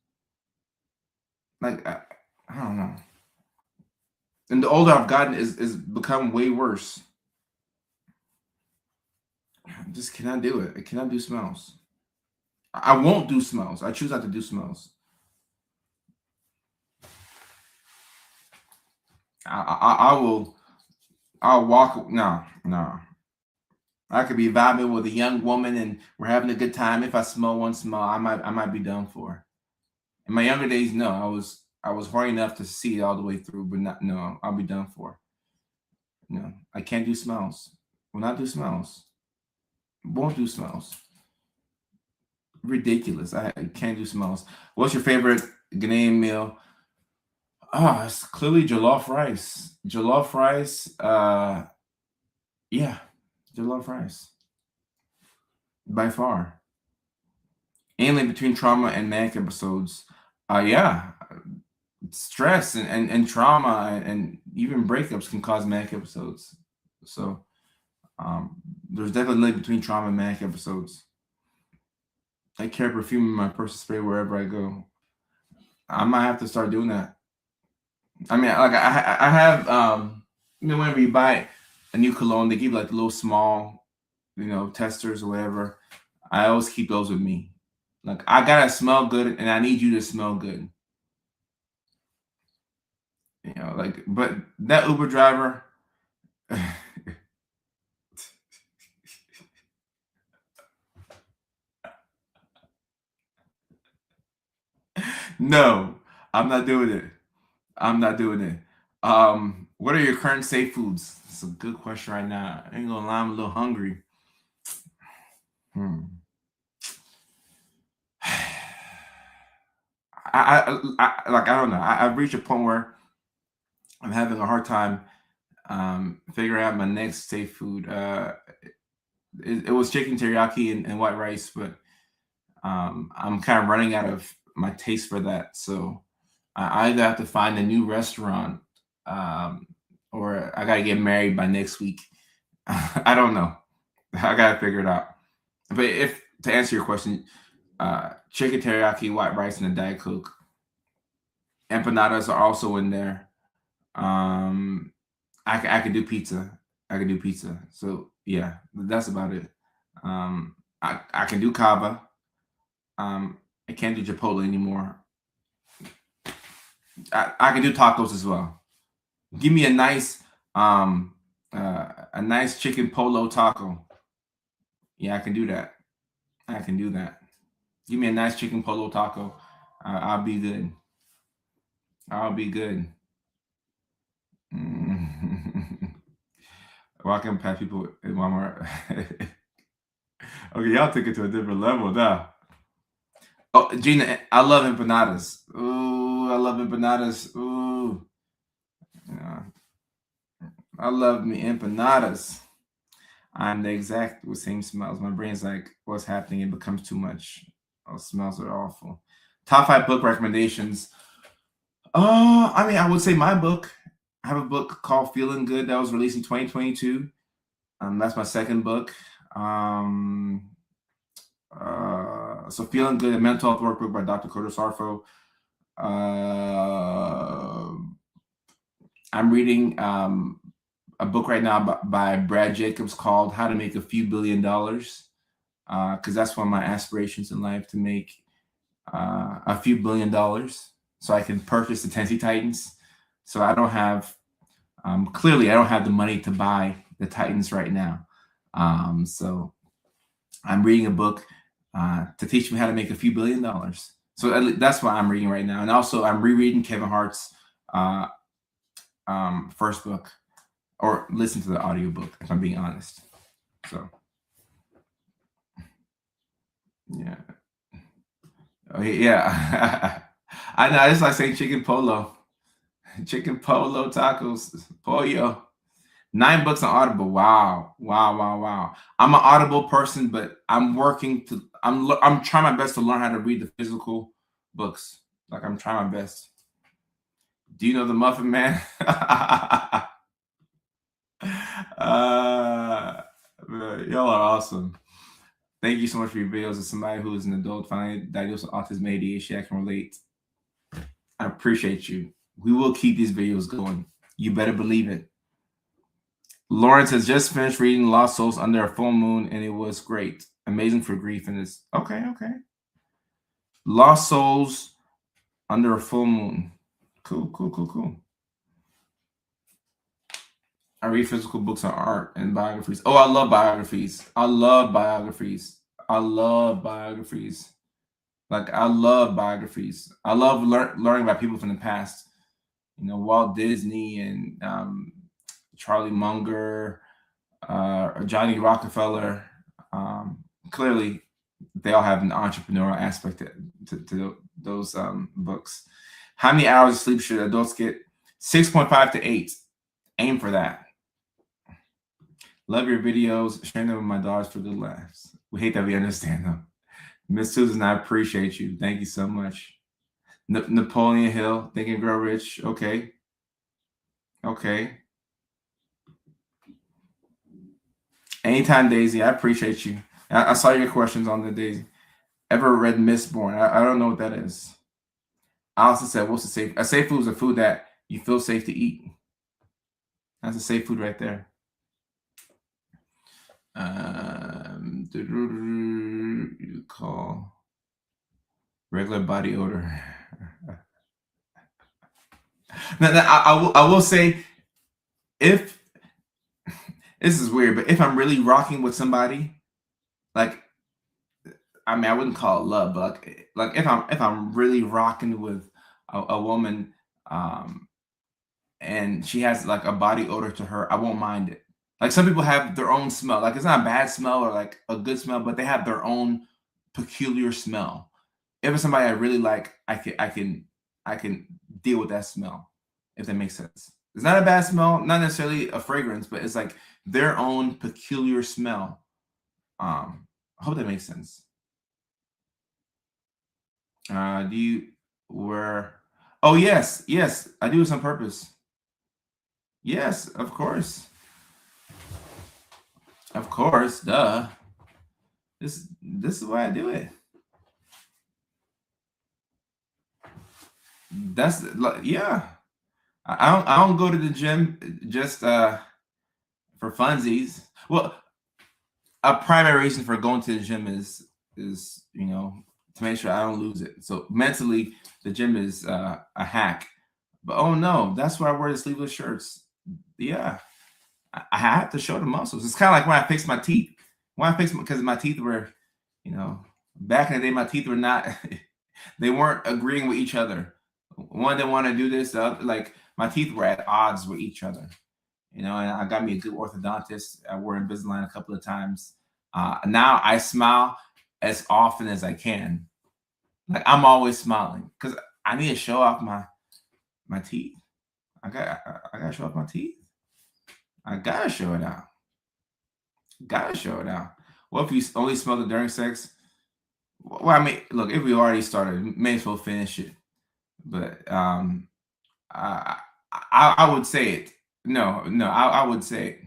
Like I don't know. And the older I've gotten is become way worse. I just cannot do it. I cannot do smells. I won't do smells. I choose not to do smells. I will. I'll walk. No, no. I could be vibing with a young woman and we're having a good time. If I smell one smell, I might be done for. In my younger days, no, I was horny enough to see it all the way through, but not no, I'll be done for. No, I can't do smells. Will not do smells. Won't do smells. Ridiculous. I can't do smells. What's your favorite Ghanaian meal? Oh, it's clearly jollof rice. Jollof rice. Yeah, jollof rice by far. Alien between trauma and manic episodes. Yeah, stress and trauma and even breakups can cause manic episodes. So there's definitely a link between trauma and manic episodes. I carry perfume in my purse to spray wherever I go. I might have to start doing that. I mean, like I have whenever you buy a new cologne, they give you like the little small, testers or whatever. I always keep those with me. Like I gotta smell good, and I need you to smell good. Like, but that Uber driver, no, I'm not doing it. I'm not doing it. What are your current safe foods? It's a good question right now. I ain't gonna lie, I'm a little hungry. Hmm. Like I don't know. I've reached a point where I'm having a hard time figuring out my next safe food. It was chicken teriyaki and white rice, but I'm kind of running out of my taste for that. So I either have to find a new restaurant, um, or I gotta get married by next week. I don't know. I gotta figure it out. But if to answer your question, chicken teriyaki, white rice, and a diet coke. Empanadas are also in there. Um, I could do pizza. I could do pizza. So yeah, that's about it. I can do kava. I can't do Chipotle anymore. I can do tacos as well. Give me a nice chicken polo taco. Yeah, I can do that. I can do that. Give me a nice chicken polo taco. I'll be good. I'll be good. Mm. Walking past people in Walmart. Okay, y'all took it to a different level now. Oh, Gina, I love empanadas. Ooh, I love empanadas. Ooh, yeah, I love me empanadas. I'm the exact same smells. My brain's like, what's happening? It becomes too much. Those smells are awful. Top five book recommendations. I mean, I would say my book. I have a book called Feeling Good that was released in 2022. That's my second book. So Feeling Good, a mental health workbook by Dr. Curtis Sarfo. Uh, I'm reading a book right now by Brad Jacobs called How to Make a Few Billion Dollars, because that's one of my aspirations in life, to make a few $1 billion so I can purchase the Tennessee Titans. So I don't have, clearly, I don't have the money to buy the Titans right now. So I'm reading a book to teach me how to make a few $1 billion. So that's what I'm reading right now. And also, I'm rereading Kevin Hart's first book, or listen to the audiobook, if I'm being honest. So, yeah. Oh, yeah. I know. It's like saying chicken polo. Chicken polo tacos. Pollo. 9 books on Audible. Wow. Wow. Wow. Wow. I'm an Audible person, but I'm trying my best to learn how to read the physical books. Like, I'm trying my best. Do you know the Muffin Man? Y'all are awesome. Thank you so much for your videos. As somebody who is an adult finally diagnosed with autism ADHD, I can relate. I appreciate you. We will keep these videos going. You better believe it. Lawrence has just finished reading Lost Souls Under a Full Moon, and it was great. Amazing for grief and this. Okay. Lost Souls Under a Full Moon. Cool. I read physical books on art and biographies. Oh, I love biographies. Like, I love biographies. I love learning about people from the past. Walt Disney and Charlie Munger, or Johnny Rockefeller. Clearly, they all have an entrepreneurial aspect to those books. How many hours of sleep should adults get? 6.5 to 8. Aim for that. Love your videos. Sharing them with my daughters for good laughs. We hate that we understand them. Miss Susan, I appreciate you. Thank you so much. Napoleon Hill, Think and Grow Rich. Okay. Anytime, Daisy. I appreciate you. I saw your questions on the Daisy. Ever read Mistborn? I don't know what that is. Allison said, what's a safe food is a food that you feel safe to eat. That's a safe food right there. You call regular body odor. Now, I will say, if this is weird, but if I'm really rocking with somebody, like, I mean, I wouldn't call it love, but like if I'm really rocking with a woman, and she has like a body odor to her, I won't mind it. Like some people have their own smell. Like it's not a bad smell or like a good smell, but they have their own peculiar smell. If it's somebody I really like, I can deal with that smell, if that makes sense. It's not a bad smell, not necessarily a fragrance, but it's like their own peculiar smell. I hope that makes sense. Do you wear? Oh yes, yes, I do this on purpose. Yes, of course, duh. This is why I do it. That's like, yeah. I don't go to the gym just for funsies. Well, a primary reason for going to the gym is to make sure I don't lose it. So mentally, the gym is a hack. But oh no, that's why I wear the sleeveless shirts. Yeah, I have to show the muscles. It's kind of like when I fix my teeth. When I fix because my teeth were, you know, back in the day, my teeth were not. They weren't agreeing with each other. One didn't want to do this. The other, like my teeth were at odds with each other. And I got me a good orthodontist. I wore Invisalign a couple of times. Now I smile as often as I can. Like I'm always smiling because I need to show off my teeth. I gotta show off my teeth. I gotta show it out. Gotta show it out. What if you only smell it during sex? Well, I mean, look, if we already started, may as well finish it. But I, I would say it. No, no, I would say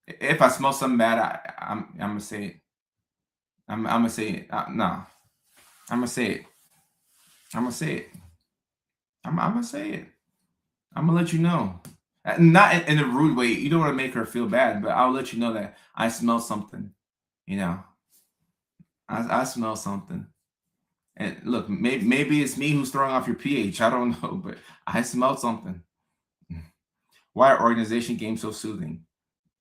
it. If I smell something bad, I'm gonna say it. I'm gonna say it. No, I'm gonna say it. I'm gonna say it. I'm gonna say it. I'm gonna let you know. Not in a rude way. You don't want to make her feel bad, but I'll let you know that I smell something. You know, I smell something. And look, maybe it's me who's throwing off your pH. I don't know, but I smell something. Why are organization games so soothing?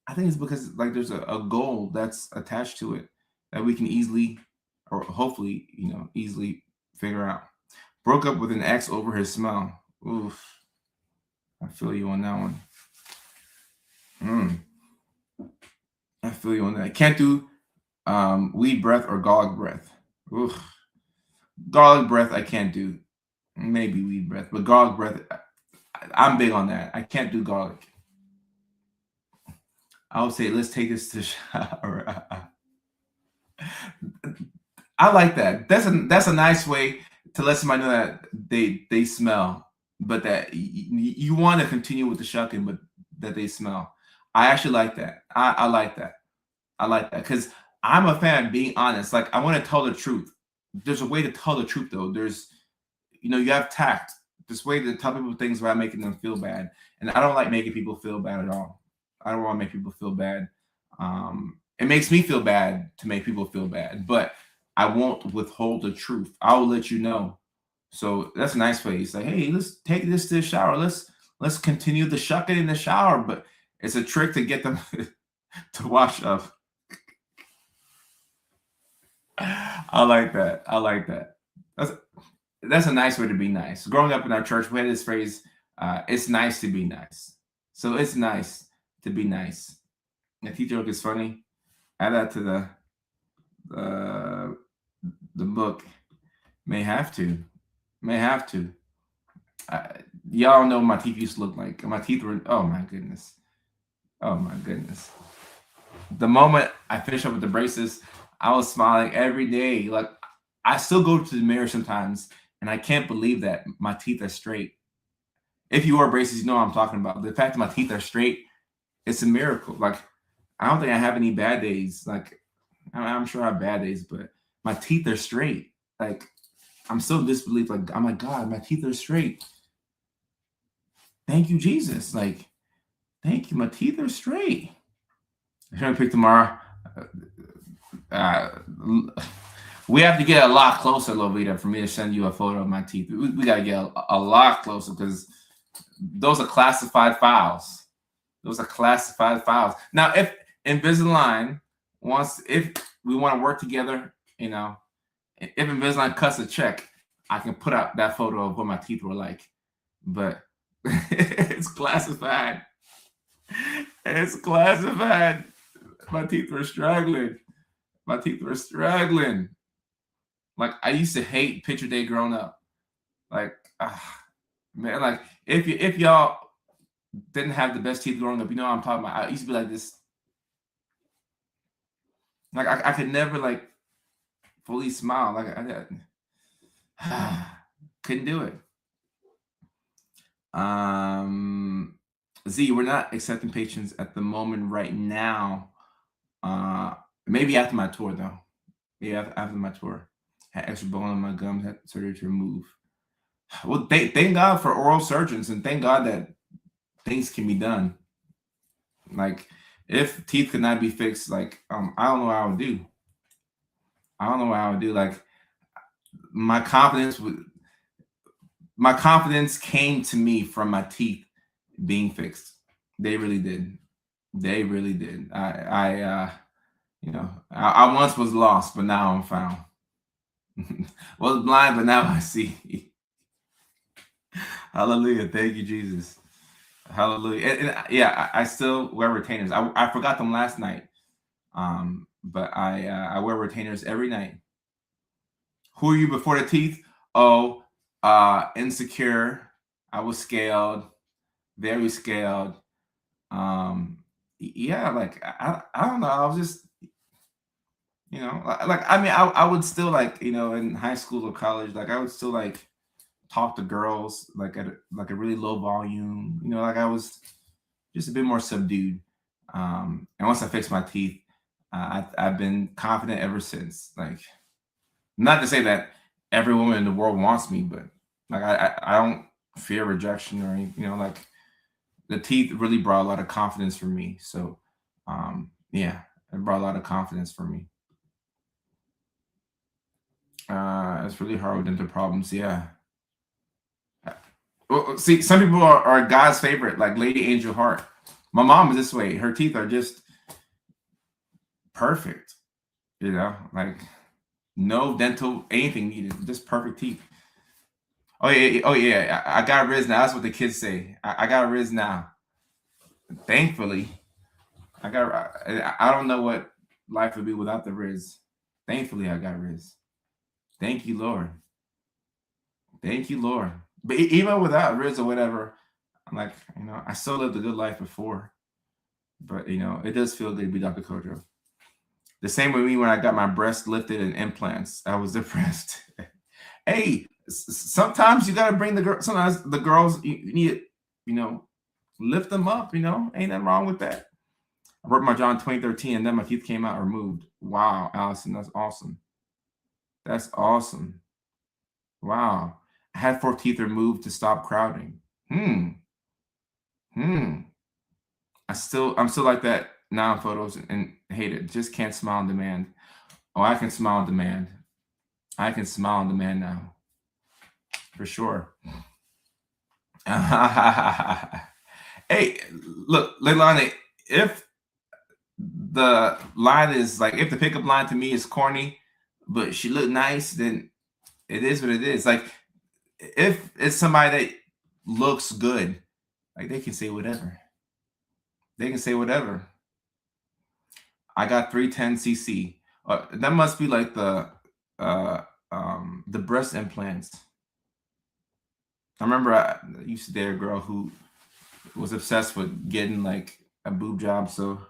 I think it's because like there's a goal that's attached to it that we can easily or hopefully, easily figure out. Broke up with an ex over his smell. Oof. I feel you on that one. Mm, I feel you on that. Can't do weed breath or garlic breath. Oof. Garlic breath I can't do. Maybe weed breath, but garlic breath I'm big on that. I can't do garlic. I would say let's take this to the shower. I like that. That's a nice way to let somebody know that they smell, but that you want to continue with the shucking, but that they smell. I actually like that. I like that. I like that because I'm a fan of being honest. Like I want to tell the truth. There's a way to tell the truth though. You have tact. This way to tell people things without making them feel bad. And I don't like making people feel bad at all. I don't want to make people feel bad. It makes me feel bad to make people feel bad, but I won't withhold the truth. I will let you know. So that's a nice way. It's like, hey, let's take this to the shower. Let's continue the shucking in the shower, but it's a trick to get them to wash up. I like that. I like that. That's a nice way to be nice. Growing up in our church, we had this phrase, it's nice to be nice. So it's nice to be nice. The teacher joke is funny. Add that to the the book. May have to. May have to. Y'all know my teeth used to look like. My teeth were, oh my goodness. Oh my goodness. The moment I finished up with the braces, I was smiling every day. Like I still go to the mirror sometimes and I can't believe that my teeth are straight. If you wear braces, you know what I'm talking about. The fact that my teeth are straight, it's a miracle. Like I don't think I have any bad days. Like I'm sure I have bad days, but my teeth are straight. Like I'm so disbelief. Like oh my God, my teeth are straight. Thank you, Jesus. Like thank you, my teeth are straight. I'm trying to pick tomorrow. Uh, we have to get a lot closer, Lovita, for me to send you a photo of my teeth. We got to get a lot closer because those are classified files. Those are classified files. Now, if Invisalign if we want to work together, if Invisalign cuts a check, I can put out that photo of what my teeth were like. But it's classified. It's classified. My teeth were struggling. My teeth were struggling. Like I used to hate picture day growing up. Like man, like if y'all didn't have the best teeth growing up, you know what I'm talking about. I used to be like this. Like I could never like fully smile. Like I couldn't do it. Z, we're not accepting patients at the moment right now. Maybe after my tour though. Yeah, after my tour. Had extra bone in my gums, had surgery to remove. Well, thank God for oral surgeons and thank God that things can be done. Like if teeth could not be fixed, like I don't know what I would do. I don't know what I would do. Like my confidence would my confidence came to me from my teeth being fixed. They really did. They really did. I once was lost, but now I'm found. Was blind, but now I see. Hallelujah. Thank you, Jesus. Hallelujah. Yeah, I still wear retainers. I forgot them last night. But I wear retainers every night. Who are you before the teeth? Oh, insecure. I was scaled, very scaled. Yeah, like I don't know. I was just, like I mean, I would still like, in high school or college, like I would still like talk to girls like at like a really low volume. Like I was just a bit more subdued. And once I fixed my teeth, I've been confident ever since. Like, not to say that every woman in the world wants me, but like I don't fear rejection or anything. Like the teeth really brought a lot of confidence for me. So, yeah, it brought a lot of confidence for me. It's really hard with dental problems. Yeah. Well, see, some people are God's favorite, like Lady Angel Heart. My mom is this way. Her teeth are just perfect. Like no dental anything needed, just perfect teeth. Oh yeah, oh yeah. I got Riz now. That's what the kids say. I got Riz now. Thankfully, I don't know what life would be without the Riz. Thankfully, I got Riz. Thank you, Lord. Thank you, Lord. But even without Riz or whatever, I'm like, I still lived a good life before. But it does feel good to be Dr. Kojo. The same with me when I got my breast lifted and implants. I was depressed. Hey, sometimes you gotta bring the girl. Sometimes the girls you need, lift them up. Ain't nothing wrong with that. I broke my jaw in 2013, and then my teeth came out removed. Wow, Allison, that's awesome. That's awesome. Wow, I had 4 teeth removed to stop crowding. Hmm. Hmm. I'm still like that now in photos and hate it. Just can't smile on demand. Oh, I can smile on demand. I can smile on demand now. For sure. Hey, look, Leilani, if the line is like, if the pickup line to me is corny, but she looked nice, then it is what it is. Like, if it's somebody that looks good, like they can say whatever. They can say whatever. I got 310cc. That must be like the breast implants. I remember I used to date a girl who was obsessed with getting like a boob job. So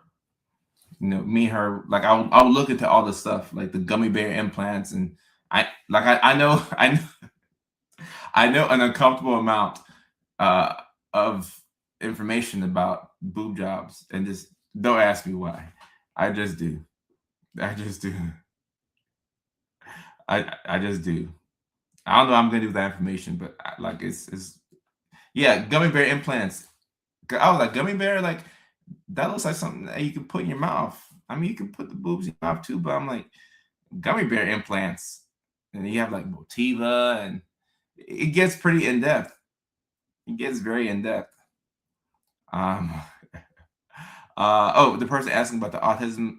me and her, like I would look into all the stuff, like the gummy bear implants, and I know I know an uncomfortable amount uh, of information about boob jobs, and just don't ask me why. I just do. I just do. I just do. I don't know what I'm gonna do with that information, but like it's yeah, gummy bear implants. I was like, gummy bear, like that looks like something that you can put in your mouth. I mean, you can put the boobs in your mouth too, but I'm like, gummy bear implants, and you have like Motiva, and it gets pretty in depth. It gets very in depth. Um, oh, the person asking about the autism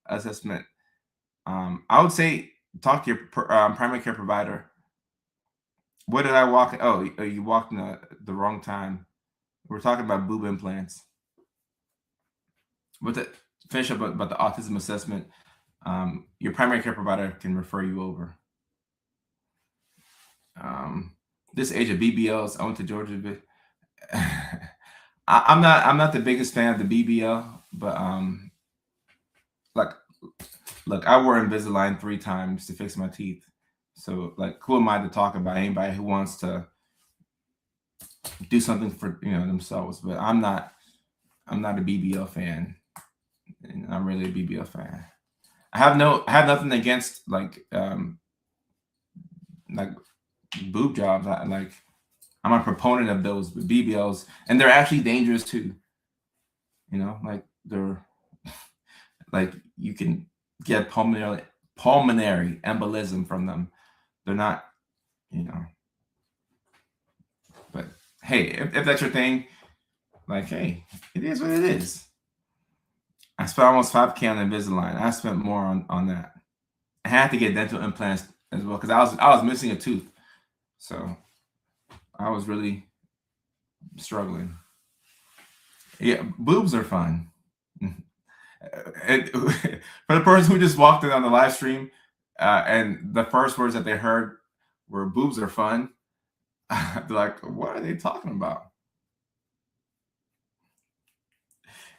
assessment. I would say talk to your primary care provider. What did I walk? Oh, you walked in the wrong time. We're talking about boob implants. But to finish up about the autism assessment, your primary care provider can refer you over. This age of BBLs, I went to Georgia. But I'm not the biggest fan of the BBL, but like, look, I wore Invisalign 3 times to fix my teeth. So like, who am I to talk about anybody who wants to do something for themselves? But I'm not a BBL fan. And I'm really a BBL fan. I have nothing against like boob jobs. I'm a proponent of those BBLs, and they're actually dangerous too. Like they're like you can get pulmonary embolism from them. They're not, but hey, if that's your thing, like, hey, it is what it is. I spent almost $5,000 on Invisalign. I spent more on that. I had to get dental implants as well because I was missing a tooth, so I was really struggling. Yeah, boobs are fun. And for the person who just walked in on the live stream, and the first words that they heard were "boobs are fun," they're like, "What are they talking about?"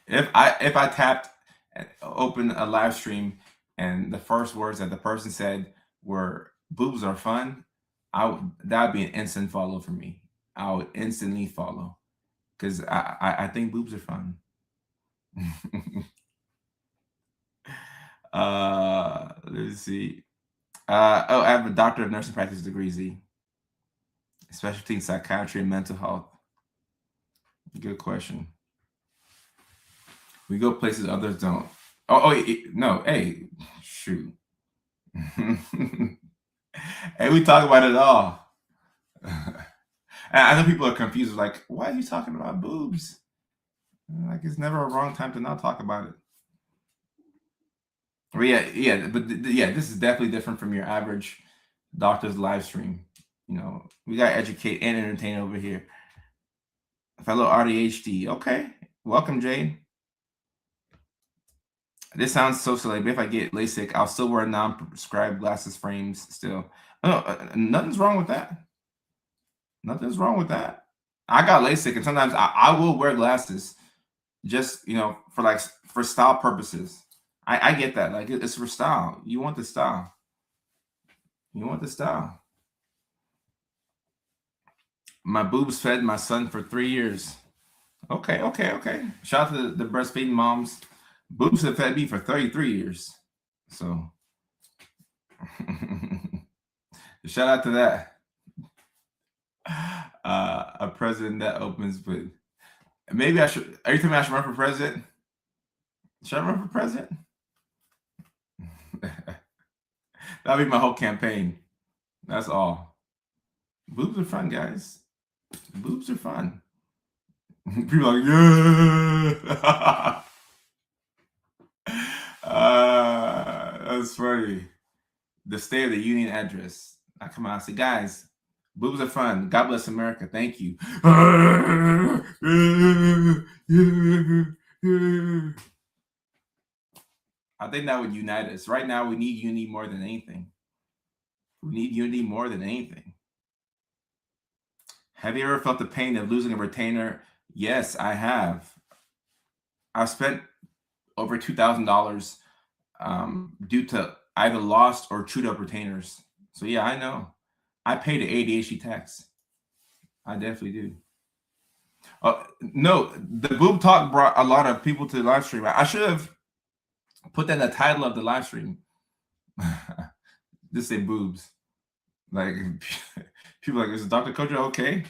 If I tapped and opened a live stream and the first words that the person said were "boobs are fun," that would be an instant follow for me. I would instantly follow because I think boobs are fun. Let's see. I have a doctor of nursing practice degree, Z, specialty in psychiatry and mental health. Good question. We go places others don't. No, hey, shoot. Hey, we talk about it all. And I know people are confused, like, why are you talking about boobs? Like, it's never a wrong time to not talk about it. But yeah, but yeah, this is definitely different from your average doctor's live stream. We gotta educate and entertain over here. Fellow RDHD, okay. Welcome, Jade. This sounds so silly, but if I get LASIK, I'll still wear non-prescribed glasses frames still. Nothing's wrong with that. Nothing's wrong with that. I got LASIK, and sometimes I will wear glasses just, for style purposes. I get that. Like, it's for style. You want the style. You want the style. My boobs fed my son for 3 years. Okay. Shout out to the breastfeeding moms. Boobs have fed me for 33 years. So shout out to that. A president that opens with, maybe I should. Are you telling me I should run for president? Should I run for president? That'll be my whole campaign. That's all. Boobs are fun, guys. Boobs are fun. People are like, yeah. That's funny. The State of the Union address. I come out and say, guys, boobs are fun. God bless America. Thank you. I think that would unite us. Right now, we need unity more than anything. We need unity more than anything. Have you ever felt the pain of losing a retainer? Yes, I have. I've spent over $2,000 due to either lost or chewed up retainers. So yeah, I know. I pay the ADHD tax. I definitely do. No, the boob talk brought a lot of people to the live stream. I should have put that in the title of the live stream. Just say boobs. Like, people are like, is Dr. Kojo okay?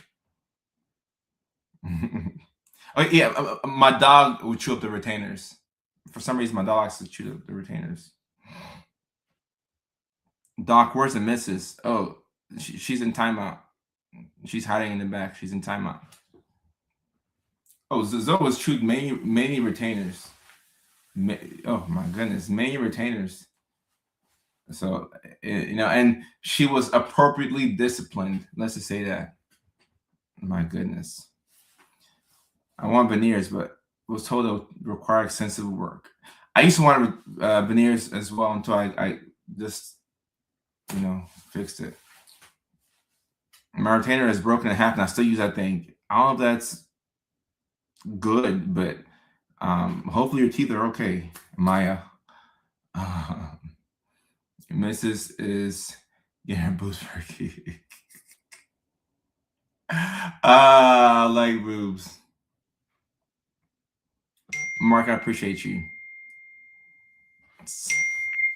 Oh yeah, my dog would chew up the retainers. For some reason, my dog likes to chew up the retainers. Doc, where's the missus? Oh, she's in timeout. She's hiding in the back. She's in timeout. Oh, Zoe was chewed many retainers. Oh my goodness, many retainers. So, and she was appropriately disciplined. Let's just say that. My goodness. I want veneers, but was told it would require extensive work. I used to want veneers as well until I just, fixed it. My retainer is broken in half, and I still use that thing. I don't know if that's good, but hopefully your teeth are okay, Maya. Mrs. is getting boobs for I like boobs. Mark, I appreciate you.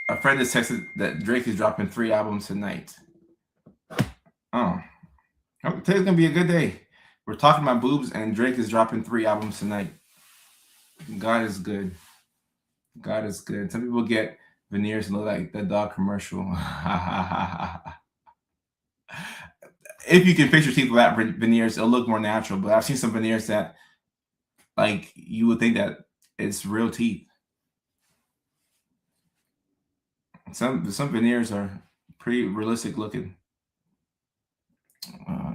A friend has texted that Drake is dropping 3 albums tonight. Oh, today's gonna be a good day. We're talking about boobs, and Drake is dropping 3 albums tonight. God is good. God is good. Some people get veneers and look like the dog commercial. If you can fix your teeth without veneers, it'll look more natural. But I've seen some veneers that, like, you would think that it's real teeth. Some veneers are pretty realistic looking.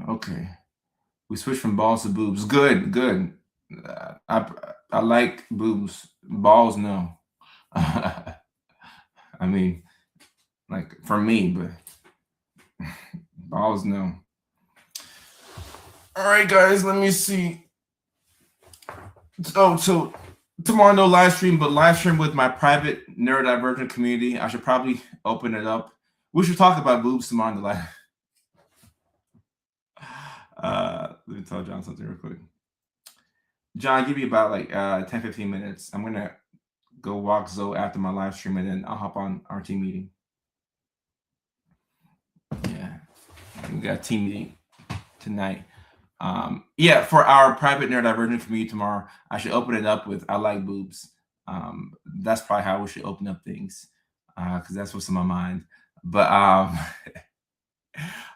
Okay, we switched from balls to boobs. Good. I like boobs. Balls, no. I mean, like for me, but balls, no. All right, guys, let me see. Oh, so tomorrow no live stream, but live stream with my private neurodivergent community. I should probably open it up. We should talk about boobs tomorrow in the live. Let me tell John something real quick. John, I'll give you about like 10-15 minutes. I'm gonna go walk Zoe after my live stream, and then I'll hop on our team meeting. Yeah, we got a team meeting tonight. Yeah, for our private neurodivergent community tomorrow, I should open it up with I like boobs. That's probably how we should open up things, because that's what's in my mind. But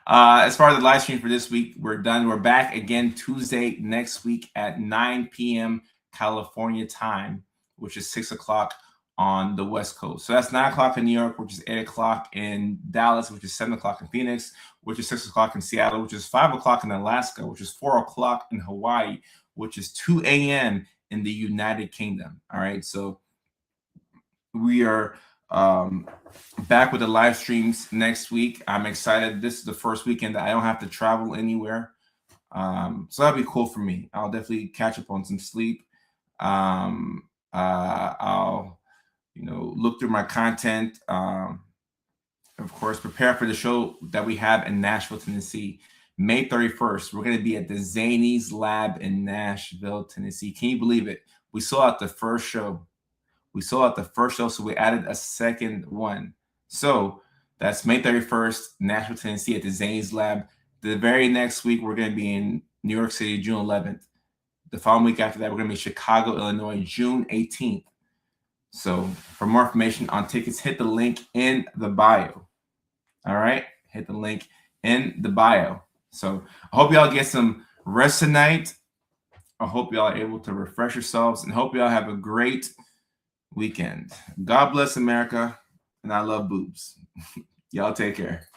as far as the live stream for this week, we're done. We're back again Tuesday next week at 9 p.m. California time, which is 6 o'clock on the West Coast. So that's 9 o'clock in New York, which is 8 o'clock in Dallas, which is 7 o'clock in Phoenix, which is 6 o'clock in Seattle, which is 5 o'clock in Alaska, which is 4 o'clock in Hawaii, which is 2 a.m. in the United Kingdom. All right. So we are back with the live streams next week. I'm excited. This is the first weekend that I don't have to travel anywhere. So that'll be cool for me. I'll definitely catch up on some sleep. I'll look through my content. Of course, prepare for the show that we have in Nashville, Tennessee. May 31st, we're going to be at the Zanies Lab in Nashville, Tennessee. Can you believe it? We sold out the first show. So we added a second one. So that's May 31st, Nashville, Tennessee at the Zanies Lab. The very next week, we're going to be in New York City, June 11th. The following week after that, we're going to be in Chicago, Illinois, June 18th. So for more information on tickets, hit the link in the bio. All right? Hit the link in the bio. So I hope y'all get some rest tonight. I hope y'all are able to refresh yourselves, and hope y'all have a great weekend. God bless America, and I love boobs. Y'all take care.